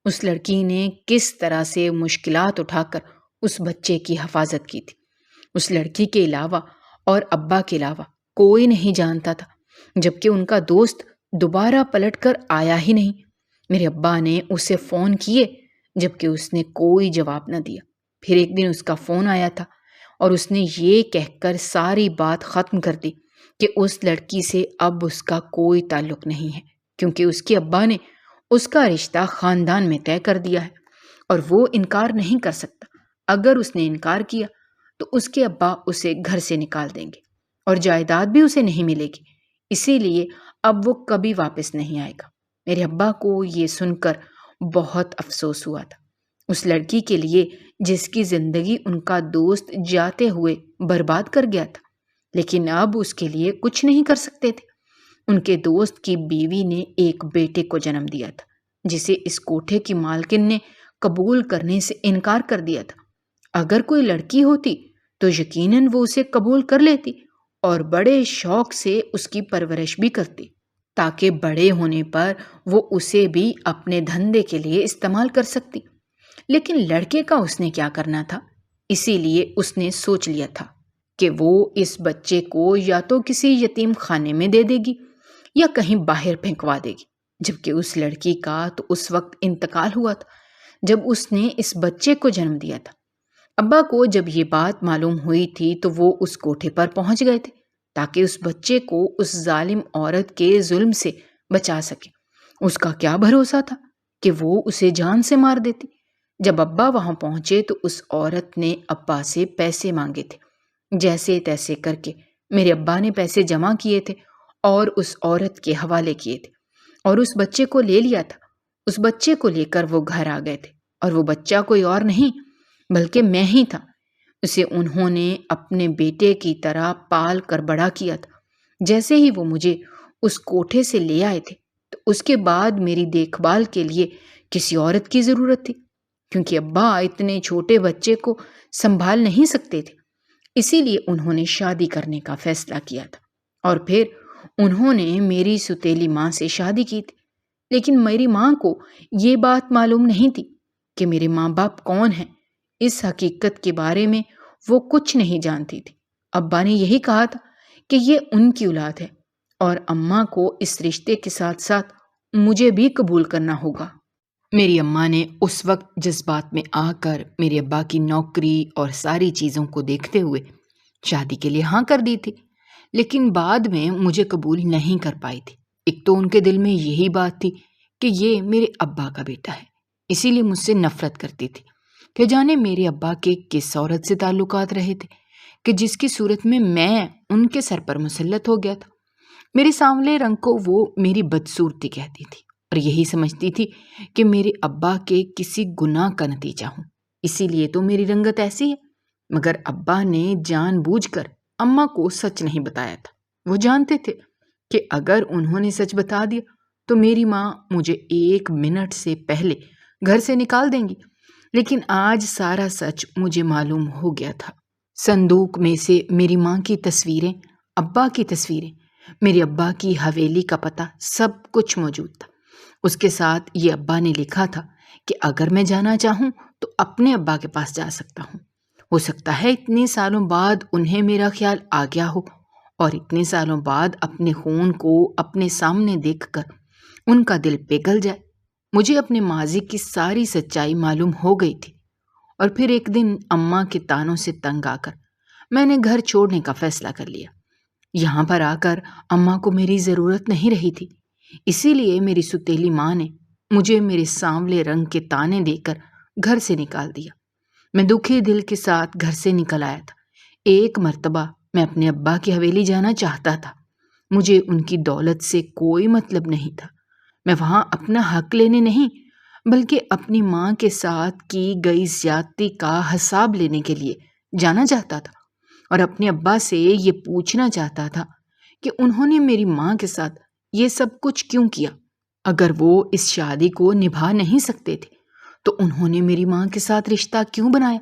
S2: اس لڑکی نے کس طرح سے مشکلات اٹھا کر اس بچے کی حفاظت کی تھی، اس لڑکی کے علاوہ اور ابا کے علاوہ کوئی نہیں جانتا تھا، جبکہ ان کا دوست دوبارہ پلٹ کر آیا ہی نہیں۔ میرے ابا نے اسے فون کیے جبکہ اس نے کوئی جواب نہ دیا۔ پھر ایک دن اس کا فون آیا تھا اور اس نے یہ کہہ کر ساری بات ختم کر دی کہ اس لڑکی سے اب اس کا کوئی تعلق نہیں ہے، کیونکہ اس کے ابا نے اس کا رشتہ خاندان میں طے کر دیا ہے اور وہ انکار نہیں کر سکتا۔ اگر اس نے انکار کیا تو اس کے ابا اسے گھر سے نکال دیں گے اور جائیداد بھی اسے نہیں ملے گی، اسی لیے اب وہ کبھی واپس نہیں آئے گا۔ میرے ابا کو یہ سن کر بہت افسوس ہوا تھا، اس لڑکی کے لیے جس کی زندگی ان کا دوست جاتے ہوئے برباد کر گیا تھا، لیکن اب اس کے لیے کچھ نہیں کر سکتے تھے۔ ان کے دوست کی بیوی نے ایک بیٹے کو جنم دیا تھا جسے اس کوٹھے کی مالکن نے قبول کرنے سے انکار کر دیا تھا۔ اگر کوئی لڑکی ہوتی تو یقیناً وہ اسے قبول کر لیتی اور بڑے شوق سے اس کی پرورش بھی کرتی تاکہ بڑے ہونے پر وہ اسے بھی اپنے دھندے کے لیے استعمال کر سکتی۔ لیکن لڑکے کا اس نے کیا کرنا تھا، اسی لیے اس نے سوچ لیا تھا کہ وہ اس بچے کو یا تو کسی یتیم خانے میں دے دے گی یا کہیں باہر پھینکوا دے گی، جبکہ اس لڑکی کا تو اس وقت انتقال ہوا تھا جب اس نے اس بچے کو جنم دیا تھا۔ ابا کو جب یہ بات معلوم ہوئی تھی تو وہ اس کوٹھے پر پہنچ گئے تھے تاکہ اس بچے کو اس ظالم عورت کے ظلم سے بچا سکے۔ اس کا کیا بھروسہ تھا کہ وہ اسے جان سے مار دیتی۔ جب ابا وہاں پہنچے تو اس عورت نے ابا سے پیسے مانگے تھے۔ جیسے تیسے کر کے میرے ابا نے پیسے جمع کیے تھے اور اس عورت کے حوالے کیے تھے اور اس بچے کو لے لیا تھا۔ اس بچے کو لے کر وہ گھر آ گئے تھے، اور وہ بچہ کوئی اور نہیں بلکہ میں ہی تھا۔ اسے انہوں نے اپنے بیٹے کی طرح پال کر بڑا کیا تھا۔ جیسے ہی وہ مجھے اس کوٹھے سے لے آئے تھے تو اس کے بعد میری دیکھ بھال کے لیے کسی عورت کی ضرورت تھی، کیونکہ ابا اتنے چھوٹے بچے کو سنبھال نہیں سکتے تھے۔ اسی لیے انہوں نے شادی کرنے کا فیصلہ کیا تھا، اور پھر انہوں نے میری ستیلی ماں سے شادی کی تھی۔ لیکن میری ماں کو یہ بات معلوم نہیں تھی کہ میرے ماں باپ کون ہیں۔ اس حقیقت کے بارے میں وہ کچھ نہیں جانتی تھی۔ ابا نے یہی کہا تھا کہ یہ ان کی اولاد ہے، اور اماں کو اس رشتے کے ساتھ ساتھ مجھے بھی قبول کرنا ہوگا۔ میری اماں نے اس وقت جذبات میں آ کر میرے ابا کی نوکری اور ساری چیزوں کو دیکھتے ہوئے شادی کے لیے ہاں کر دی تھی، لیکن بعد میں مجھے قبول نہیں کر پائی تھی۔ ایک تو ان کے دل میں یہی بات تھی کہ یہ میرے ابا کا بیٹا ہے، اسی لیے مجھ سے نفرت کرتی تھی۔ کہ جانے میرے ابا کے کس عورت سے تعلقات رہے تھے کہ جس کی صورت میں ان کے سر پر مسلط ہو گیا تھا۔ میرے سانولے رنگ کو وہ میری بدصورتی کہتی تھی، اور یہی سمجھتی تھی کہ میرے ابا کے کسی گناہ کا نتیجہ ہوں، اسی لیے تو میری رنگت ایسی ہے۔ مگر ابا نے جان بوجھ کر اماں کو سچ نہیں بتایا تھا۔ وہ جانتے تھے کہ اگر انہوں نے سچ بتا دیا تو میری ماں مجھے 1 منٹ سے پہلے گھر سے نکال دیں گی۔ لیکن آج سارا سچ مجھے معلوم ہو گیا تھا۔ صندوق میں سے میری ماں کی تصویریں، ابا کی تصویریں، میرے ابا کی حویلی کا پتہ، سب کچھ موجود تھا۔ اس کے ساتھ یہ ابا نے لکھا تھا کہ اگر میں جانا چاہوں تو اپنے ابا کے پاس جا سکتا ہوں۔ ہو سکتا ہے اتنے سالوں بعد انہیں میرا خیال آ گیا ہو، اور اتنے سالوں بعد اپنے خون کو اپنے سامنے دیکھ کر ان کا دل پگھل جائے۔ مجھے اپنے ماضی کی ساری سچائی معلوم ہو گئی تھی، اور پھر ایک دن اماں کے طعنوں سے تنگ آ کر میں نے گھر چھوڑنے کا فیصلہ کر لیا۔ یہاں پر آ کر اماں کو میری ضرورت نہیں رہی تھی، اسی لیے میری ستیلی ماں نے مجھے میرے سانولے رنگ کے طعنے دے کر گھر سے نکال دیا۔ میں دکھی دل کے ساتھ گھر سے نکل آیا تھا۔ ایک مرتبہ میں اپنے ابا کی حویلی جانا چاہتا تھا۔ مجھے ان کی دولت سے کوئی مطلب نہیں تھا۔ میں وہاں اپنا حق لینے نہیں بلکہ اپنی ماں کے ساتھ کی گئی زیادتی کا حساب لینے کے لیے جانا چاہتا تھا، اور اپنے ابا سے یہ پوچھنا چاہتا تھا کہ انہوں نے میری ماں کے ساتھ یہ سب کچھ کیوں کیا۔ اگر وہ اس شادی کو نبھا نہیں سکتے تھے تو انہوں نے میری ماں کے ساتھ رشتہ کیوں بنایا؟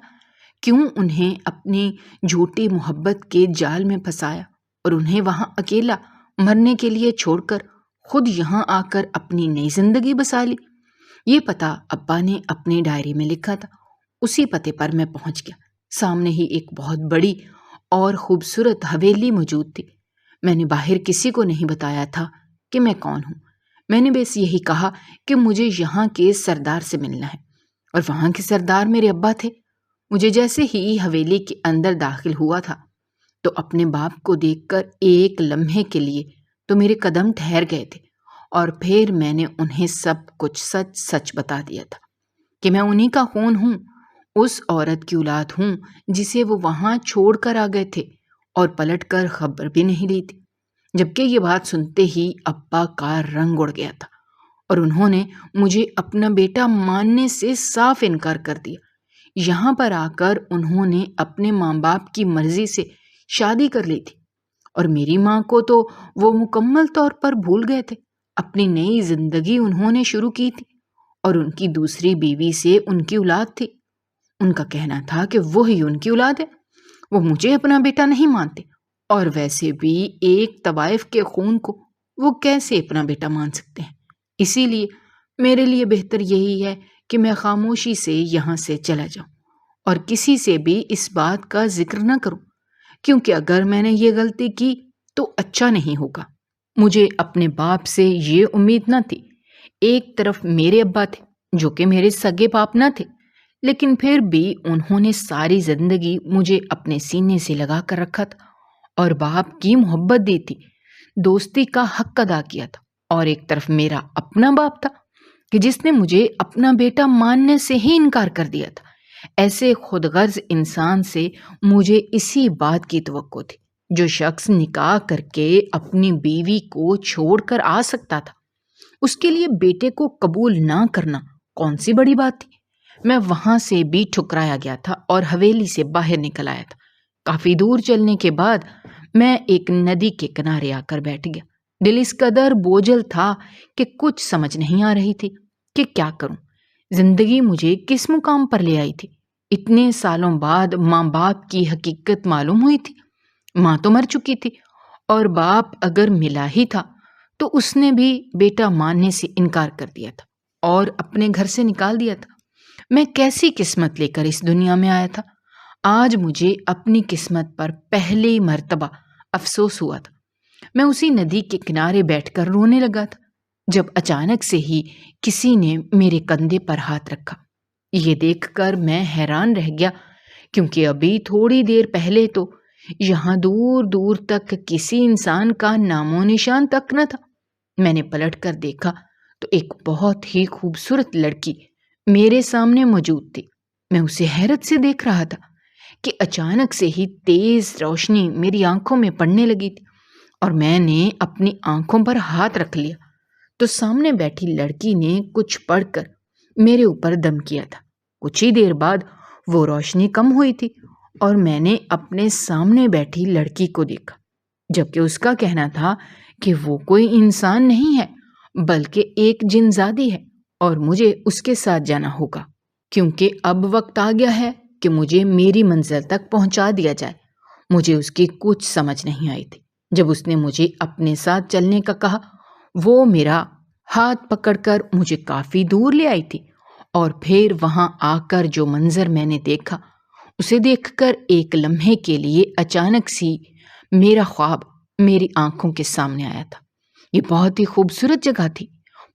S2: کیوں انہیں اپنی جھوٹی محبت کے جال میں پھنسایا اور انہیں وہاں اکیلا مرنے کے لیے چھوڑ کر خود یہاں آ کر اپنی نئی زندگی بسا لی؟ یہ پتہ ابا نے اپنی ڈائری میں لکھا تھا۔ اسی پتے پر میں پہنچ گیا۔ سامنے ہی ایک بہت بڑی اور خوبصورت حویلی موجود تھی۔ میں نے باہر کسی کو نہیں بتایا تھا کہ میں کون ہوں۔ میں نے بس یہی کہا کہ مجھے یہاں کے سردار سے ملنا ہے، اور وہاں کے سردار میرے ابا تھے۔ مجھے جیسے ہی حویلی کے اندر داخل ہوا تھا تو اپنے باپ کو دیکھ کر ایک لمحے کے لیے تو میرے قدم ٹھہر گئے تھے، اور پھر میں نے انہیں سب کچھ سچ سچ بتا دیا تھا کہ میں انہی کا خون ہوں، اس عورت کی اولاد ہوں جسے وہ وہاں چھوڑ کر آ گئے تھے، اور پلٹ کر خبر بھی نہیں لی تھی۔ جبکہ یہ بات سنتے ہی ابا کا رنگ اڑ گیا تھا، اور انہوں نے مجھے اپنا بیٹا ماننے سے صاف انکار کر دیا۔ یہاں پر آ کر انہوں نے اپنے ماں باپ کی مرضی سے شادی کر لی تھی، اور میری ماں کو تو وہ مکمل طور پر بھول گئے تھے۔ اپنی نئی زندگی انہوں نے شروع کی تھی، اور ان کی دوسری بیوی سے ان کی اولاد تھی۔ ان کا کہنا تھا کہ وہی ان کی اولاد ہے۔ وہ مجھے اپنا بیٹا نہیں مانتے، اور ویسے بھی ایک طوائف کے خون کو وہ کیسے اپنا بیٹا مان سکتے ہیں؟ اسی لیے میرے لیے بہتر یہی ہے کہ میں خاموشی سے یہاں سے چلا جاؤں، اور کسی سے بھی اس بات کا ذکر نہ کروں، کیونکہ اگر میں نے یہ غلطی کی تو اچھا نہیں ہوگا۔ مجھے اپنے باپ سے یہ امید نہ تھی۔ ایک طرف میرے ابا تھے جو کہ میرے سگے باپ نہ تھے، لیکن پھر بھی انہوں نے ساری زندگی مجھے اپنے سینے سے لگا کر رکھا تھا، اور باپ کی محبت دی تھی، دوستی کا حق ادا کیا تھا۔ اور ایک طرف میرا اپنا باپ تھا کہ جس نے مجھے اپنا بیٹا ماننے سے ہی انکار کر دیا تھا۔ ایسے خود غرض انسان سے مجھے اسی بات کی توقع تھی۔ جو شخص نکاح کر کے اپنی بیوی کو چھوڑ کر آ سکتا تھا، اس کے لیے بیٹے کو قبول نہ کرنا کون سی بڑی بات تھی؟ میں وہاں سے بھی ٹھکرایا گیا تھا اور حویلی سے باہر نکل آیا تھا۔ کافی دور چلنے کے بعد میں ایک ندی کے کنارے آ کر بیٹھ گیا۔ دل اس قدر بوجھل تھا کہ کچھ سمجھ نہیں آ رہی تھی کہ کیا کروں۔ زندگی مجھے کس مقام پر لے آئی تھی؟ اتنے سالوں بعد ماں باپ کی حقیقت معلوم ہوئی تھی۔ ماں تو مر چکی تھی اور باپ اگر ملا ہی تھا تو اس نے بھی بیٹا ماننے سے انکار کر دیا تھا اور اپنے گھر سے نکال دیا تھا۔ میں کیسی قسمت لے کر اس دنیا میں آیا تھا؟ آج مجھے اپنی قسمت پر پہلی مرتبہ افسوس ہوا تھا۔ میں اسی ندی کے کنارے بیٹھ کر رونے لگا تھا جب اچانک سے ہی کسی نے میرے کندھے پر ہاتھ رکھا۔ یہ دیکھ کر میں حیران رہ گیا، کیونکہ ابھی تھوڑی دیر پہلے تو یہاں دور دور تک کسی انسان کا نام و نشان تک نہ تھا۔ میں نے پلٹ کر دیکھا تو ایک بہت ہی خوبصورت لڑکی میرے سامنے موجود تھی۔ میں اسے حیرت سے دیکھ رہا تھا کہ اچانک سے ہی تیز روشنی میری آنکھوں میں پڑنے لگی تھی اور میں نے اپنی آنکھوں پر ہاتھ رکھ لیا تو سامنے بیٹھی لڑکی نے کچھ پڑھ کر میرے اوپر دم کیا تھا۔ کچھ ہی دیر بعد وہ روشنی کم ہوئی تھی اور میں نے اپنے سامنے بیٹھی لڑکی کو دیکھا، جبکہ اس کا کہنا تھا کہ وہ کوئی انسان نہیں ہے بلکہ ایک جن زادی ہے اور مجھے اس کے ساتھ جانا ہوگا، کیونکہ اب وقت آ گیا ہے کہ مجھے میری منزل تک پہنچا دیا جائے۔ مجھے اس کی کچھ سمجھ نہیں آئی تھی۔ جب اس نے مجھے اپنے ساتھ چلنے کا کہا، وہ میرا ہاتھ پکڑ کر مجھے کافی دور لے آئی تھی، اور پھر وہاں آ کر جو منظر میں نے دیکھا اسے دیکھ کر ایک لمحے کے لیے اچانک سی میرا خواب میری آنکھوں کے سامنے آیا تھا۔ یہ بہت ہی خوبصورت جگہ تھی،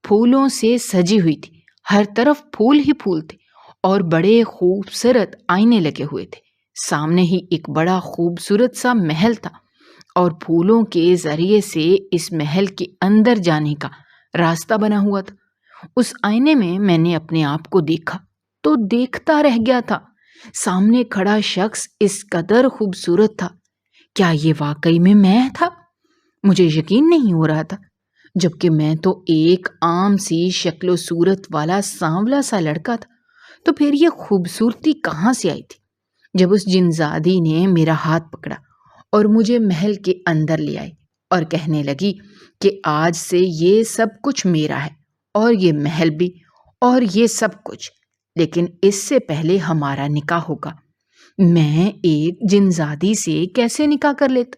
S2: پھولوں سے سجی ہوئی تھی، ہر طرف پھول ہی پھول تھے اور بڑے خوبصورت آئینے لگے ہوئے تھے۔ سامنے ہی ایک بڑا خوبصورت سا محل تھا اور پھولوں کے ذریعے سے اس محل کے اندر جانے کا راستہ بنا ہوا تھا۔ اس آئینے میں میں نے اپنے آپ کو دیکھا تو دیکھتا رہ گیا تھا۔ سامنے کھڑا شخص اس قدر خوبصورت تھا، کیا یہ واقعی میں تھا؟ مجھے یقین نہیں ہو رہا تھا، جبکہ میں تو ایک عام سی شکل و صورت والا سانولا سا لڑکا تھا، تو پھر یہ خوبصورتی کہاں سے آئی تھی؟ جب اس جنزادی نے میرا ہاتھ پکڑا اور مجھے محل کے اندر لے آئی اور کہنے لگی کہ آج سے یہ سب کچھ میرا ہے، اور یہ محل بھی اور یہ سب کچھ، لیکن اس سے پہلے ہمارا نکاح ہوگا۔ میں ایک جنزادی سے کیسے نکاح کر لیتا؟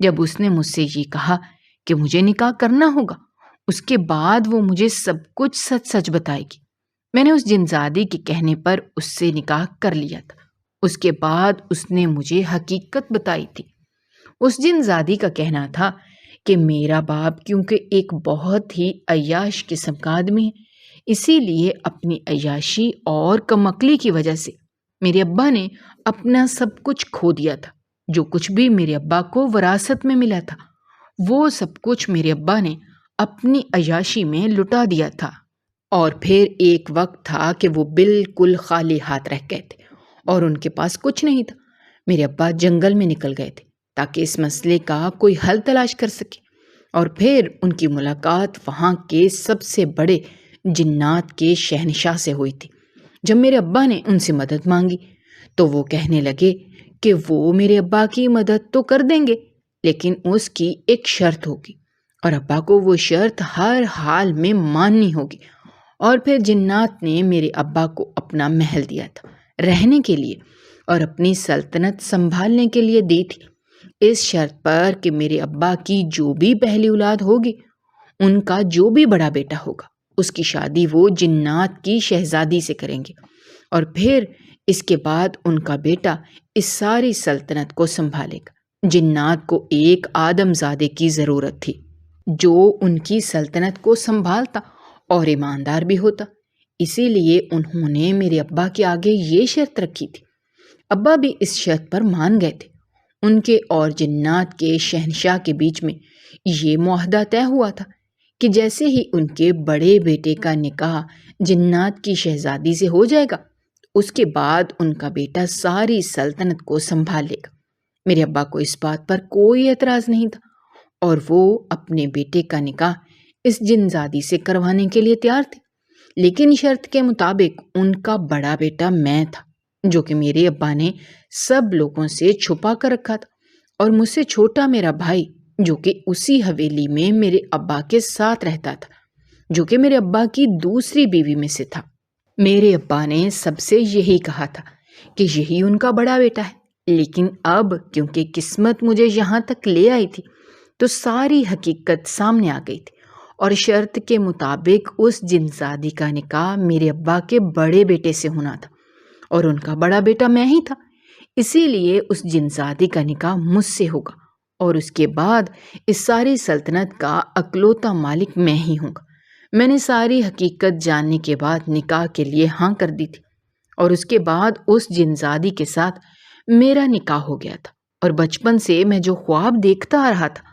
S2: جب اس نے مجھ سے یہ کہا کہ مجھے نکاح کرنا ہوگا، اس کے بعد وہ مجھے سب کچھ سچ سچ بتائے گی۔ میں نے اس جنزادی کے کہنے پر اس سے نکاح کر لیا تھا۔ اس کے بعد اس نے مجھے حقیقت بتائی تھی۔ اس جنزادی کا کہنا تھا کہ میرا باپ کیونکہ ایک بہت ہی عیاش قسم کا آدمی ہے، اسی لیے اپنی عیاشی اور کم عقلی کی وجہ سے میرے ابا نے اپنا سب کچھ کھو دیا تھا۔ جو کچھ بھی میرے ابا کو وراثت میں ملا تھا، وہ سب کچھ میرے ابا نے اپنی عیاشی میں لٹا دیا تھا، اور پھر ایک وقت تھا کہ وہ بالکل خالی ہاتھ رہ گئے تھے اور ان کے پاس کچھ نہیں تھا۔ میرے ابا جنگل میں نکل گئے تھے تاکہ اس مسئلے کا کوئی حل تلاش کر سکے، اور پھر ان کی ملاقات وہاں کے سب سے بڑے جنات کے شہنشاہ سے ہوئی تھی۔ جب میرے ابا نے ان سے مدد مانگی تو وہ کہنے لگے کہ وہ میرے ابا کی مدد تو کر دیں گے، لیکن اس کی ایک شرط ہوگی، اور ابا کو وہ شرط ہر حال میں ماننی ہوگی۔ اور پھر جنات نے میرے ابا کو اپنا محل دیا تھا رہنے کے لیے اور اپنی سلطنت سنبھالنے کے لیے دی تھی، اس شرط پر کہ میرے ابا کی جو بھی پہلی اولاد ہوگی، ان کا جو بھی بڑا بیٹا ہوگا، اس کی شادی وہ جنات کی شہزادی سے کریں گے، اور پھر اس کے بعد ان کا بیٹا اس ساری سلطنت کو سنبھالے گا۔ جنات کو ایک آدم زادے کی ضرورت تھی جو ان کی سلطنت کو سنبھالتا اور ایماندار بھی ہوتا، اسی لیے انہوں نے میرے ابا کے آگے یہ شرط رکھی تھی۔ ابا بھی اس شرط پر مان گئے تھے۔ ان کے اور جنات کے شہنشاہ کے بیچ میں یہ معاہدہ طے ہوا تھا کہ جیسے ہی ان کے بڑے بیٹے کا نکاح جنات کی شہزادی سے ہو جائے گا، اس کے بعد ان کا بیٹا ساری سلطنت کو سنبھال لے گا۔ میرے ابا کو اس بات پر کوئی اعتراض نہیں تھا، اور وہ اپنے بیٹے کا نکاح اس جنزادی سے کروانے کے لیے تیار تھے، لیکن شرط کے مطابق ان کا بڑا بیٹا میں تھا، جو کہ میرے ابا نے سب لوگوں سے چھپا کر رکھا تھا، اور مجھ سے چھوٹا میرا بھائی، جو کہ اسی حویلی میں میرے ابا کے ساتھ رہتا تھا، جو کہ میرے ابا کی دوسری بیوی میں سے تھا۔ میرے ابا نے سب سے یہی کہا تھا کہ یہی ان کا بڑا بیٹا ہے، لیکن اب کیونکہ قسمت مجھے یہاں تک لے آئی تھی تو ساری حقیقت سامنے آ گئی تھی، اور شرط کے مطابق اس جنزادی کا نکاح میرے ابا کے بڑے بیٹے سے ہونا تھا، اور ان کا بڑا بیٹا میں ہی تھا، اسی لیے اس جنزادی کا نکاح مجھ سے ہوگا، اور اس کے بعد اس ساری سلطنت کا اکلوتا مالک میں ہی ہوں گا۔ میں نے ساری حقیقت جاننے کے بعد نکاح کے لیے ہاں کر دی تھی، اور اس کے بعد اس جنزادی کے ساتھ میرا نکاح ہو گیا تھا، اور بچپن سے میں جو خواب دیکھتا آ رہا تھا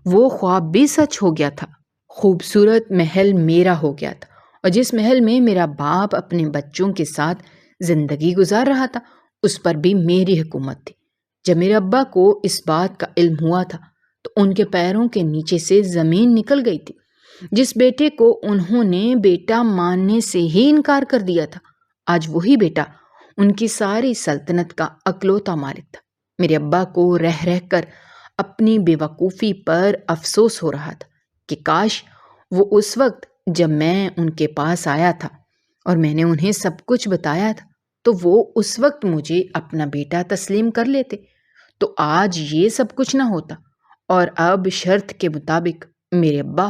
S2: وہ خواب بھی سچ ہو گیا تھا۔ خوبصورت محل میرا ہو گیا تھا، اور جس محل میں میرا باپ اپنے بچوں کے ساتھ زندگی گزار رہا تھا اس پر بھی میری حکومت تھی۔ جب میرے ابا کو اس بات کا علم ہوا تھا تو ان کے پیروں کے نیچے سے زمین نکل گئی تھی۔ جس بیٹے کو انہوں نے بیٹا ماننے سے ہی انکار کر دیا تھا، آج وہی بیٹا ان کی ساری سلطنت کا اکلوتا مالک تھا۔ میرے ابا کو رہ رہ کر اپنی بے وقوفی پر افسوس ہو رہا تھا کہ کاش وہ اس وقت جب میں ان کے پاس آیا تھا اور میں نے انہیں سب کچھ بتایا تھا تو وہ اس وقت مجھے اپنا بیٹا تسلیم کر لیتے، تو آج یہ سب کچھ نہ ہوتا، اور اب شرط کے مطابق میرے ابا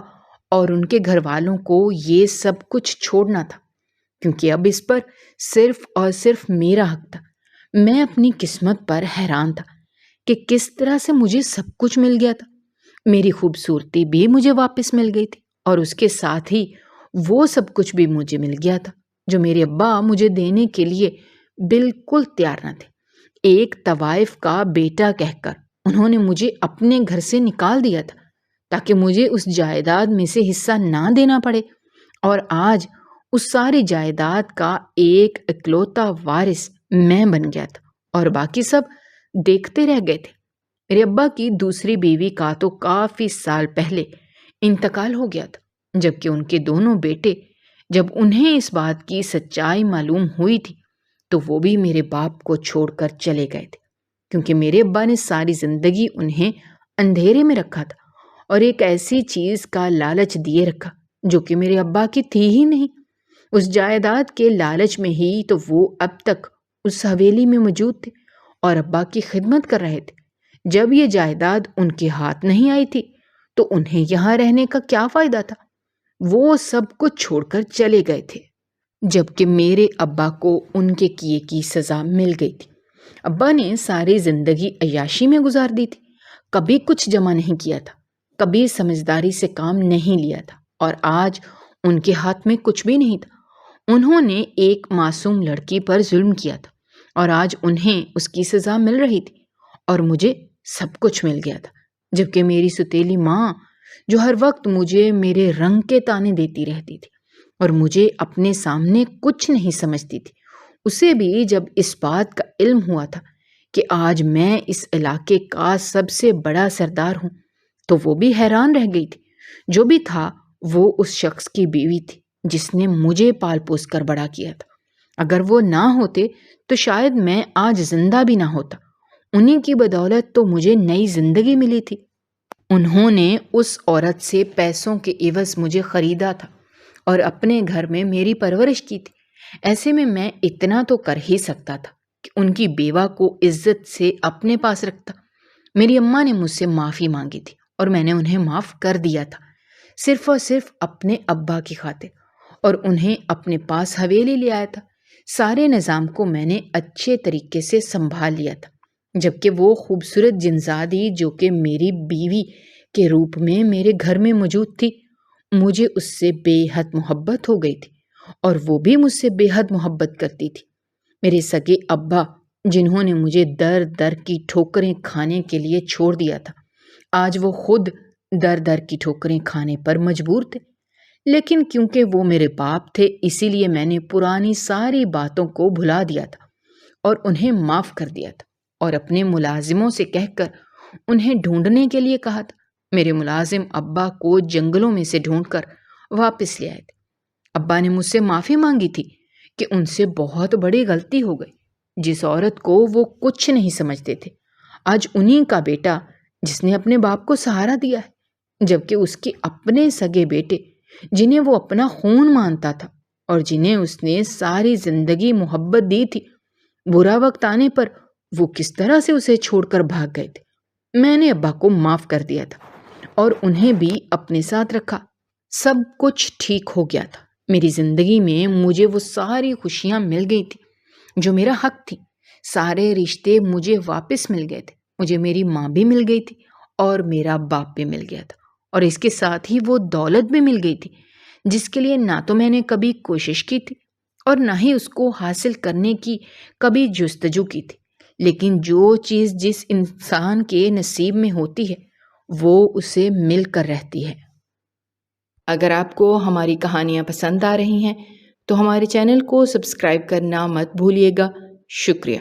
S2: اور ان کے گھر والوں کو یہ سب کچھ چھوڑنا تھا، کیونکہ اب اس پر صرف اور صرف میرا حق تھا۔ میں اپنی قسمت پر حیران تھا کہ کس طرح سے مجھے سب کچھ مل گیا تھا۔ میری خوبصورتی بھی مجھے واپس مل گئی تھی، اور اس کے ساتھ ہی وہ سب کچھ بھی مجھے مل گیا تھا جو میرے ابا مجھے دینے کے لیے بالکل تیار نہ تھے۔ ایک طوائف کا بیٹا کہہ کر انہوں نے مجھے اپنے گھر سے نکال دیا تھا تاکہ مجھے اس جائیداد میں سے حصہ نہ دینا پڑے، اور آج اس ساری جائیداد کا ایک اکلوتا وارث میں بن گیا تھا، اور باقی سب دیکھتے رہ گئے تھے۔ میرے ابا کی دوسری بیوی کا تو کافی سال پہلے انتقال ہو گیا تھا، جبکہ ان کے دونوں بیٹے جب انہیں اس بات کی سچائی معلوم ہوئی تھی تو وہ بھی میرے باپ کو چھوڑ کر چلے گئے تھے، کیونکہ میرے ابا نے ساری زندگی انہیں اندھیرے میں رکھا تھا اور ایک ایسی چیز کا لالچ دیے رکھا جو کہ میرے ابا کی تھی ہی نہیں۔ اس جائیداد کے لالچ میں ہی تو وہ اب تک اس حویلی میں موجود تھے اور ابا کی خدمت کر رہے تھے۔ جب یہ جائیداد ان کے ہاتھ نہیں آئی تھی تو انہیں یہاں رہنے کا کیا فائدہ تھا؟ وہ سب کچھ چھوڑ کر چلے گئے تھے، جبکہ میرے ابا کو ان کے کیے کی سزا مل گئی تھی۔ ابا نے ساری زندگی عیاشی میں گزار دی تھی، کبھی کچھ جمع نہیں کیا تھا، کبھی سمجھداری سے کام نہیں لیا تھا، اور آج ان کے ہاتھ میں کچھ بھی نہیں تھا۔ انہوں نے ایک معصوم لڑکی پر ظلم کیا تھا اور آج انہیں اس کی سزا مل رہی تھی، اور مجھے سب کچھ مل گیا تھا، جبکہ میری ستیلی ماں جو ہر وقت مجھے میرے رنگ کے تانے دیتی رہتی تھی اور مجھے اپنے سامنے کچھ نہیں سمجھتی تھی، اسے بھی جب اس بات کا علم ہوا تھا کہ آج میں اس علاقے کا سب سے بڑا سردار ہوں تو وہ بھی حیران رہ گئی تھی۔ جو بھی تھا وہ اس شخص کی بیوی تھی جس نے مجھے پال پوس کر بڑا کیا تھا۔ اگر وہ نہ ہوتے تو شاید میں آج زندہ بھی نہ ہوتا۔ انہیں کی بدولت تو مجھے نئی زندگی ملی تھی۔ انہوں نے اس عورت سے پیسوں کے عوض مجھے خریدا تھا اور اپنے گھر میں میری پرورش کی تھی۔ ایسے میں میں اتنا تو کر ہی سکتا تھا کہ ان کی بیوہ کو عزت سے اپنے پاس رکھتا۔ میری اماں نے مجھ سے معافی مانگی تھی اور میں نے انہیں معاف کر دیا تھا، صرف اور صرف اپنے ابا کی خاطر، اور انہیں اپنے پاس حویلی لے آیا تھا۔ سارے نظام کو میں نے اچھے طریقے سے سنبھال لیا تھا، جبکہ وہ خوبصورت جنزادی جو کہ میری بیوی کے روپ میں میرے گھر میں موجود تھی، مجھے اس سے بے حد محبت ہو گئی تھی اور وہ بھی مجھ سے بے حد محبت کرتی تھی۔ میرے سگے ابا جنہوں نے مجھے در در کی ٹھوکریں کھانے کے لیے چھوڑ دیا تھا، آج وہ خود در در کی ٹھوکریں کھانے پر مجبور تھے، لیکن کیونکہ وہ میرے باپ تھے اسی لیے میں نے پرانی ساری باتوں کو بھلا دیا تھا اور انہیں معاف کر دیا تھا، اور اپنے ملازموں سے کہہ کر انہیں ڈھونڈنے کے لیے کہا تھا۔ میرے ملازم ابا کو جنگلوں میں سے ڈھونڈ کر واپس لے آئے تھے۔ ابا نے مجھ سے معافی مانگی تھی کہ ان سے بہت بڑی غلطی ہو گئی۔ جس عورت کو وہ کچھ نہیں سمجھتے تھے، آج انہی کا بیٹا جس نے اپنے باپ کو سہارا دیا ہے، جبکہ اس کے اپنے سگے بیٹے جنہیں وہ اپنا خون مانتا تھا اور جنہیں اس نے ساری زندگی محبت دی تھی، برا وقت آنے پر وہ کس طرح سے اسے چھوڑ کر بھاگ گئے تھے۔ میں نے ابا کو معاف کر دیا تھا اور انہیں بھی اپنے ساتھ رکھا۔ سب کچھ ٹھیک ہو گیا تھا۔ میری زندگی میں مجھے وہ ساری خوشیاں مل گئی تھی جو میرا حق تھی۔ سارے رشتے مجھے واپس مل گئے تھے۔ مجھے میری ماں بھی مل گئی تھی اور میرا باپ بھی مل گیا تھا، اور اس کے ساتھ ہی وہ دولت بھی مل گئی تھی جس کے لیے نہ تو میں نے کبھی کوشش کی تھی اور نہ ہی اس کو حاصل کرنے کی کبھی جستجو کی تھی۔ لیکن جو چیز جس انسان کے نصیب میں ہوتی ہے وہ اسے مل کر رہتی ہے۔
S1: اگر آپ کو ہماری کہانیاں پسند آ رہی ہیں تو ہمارے چینل کو سبسکرائب کرنا مت بھولیے گا۔ شکریہ۔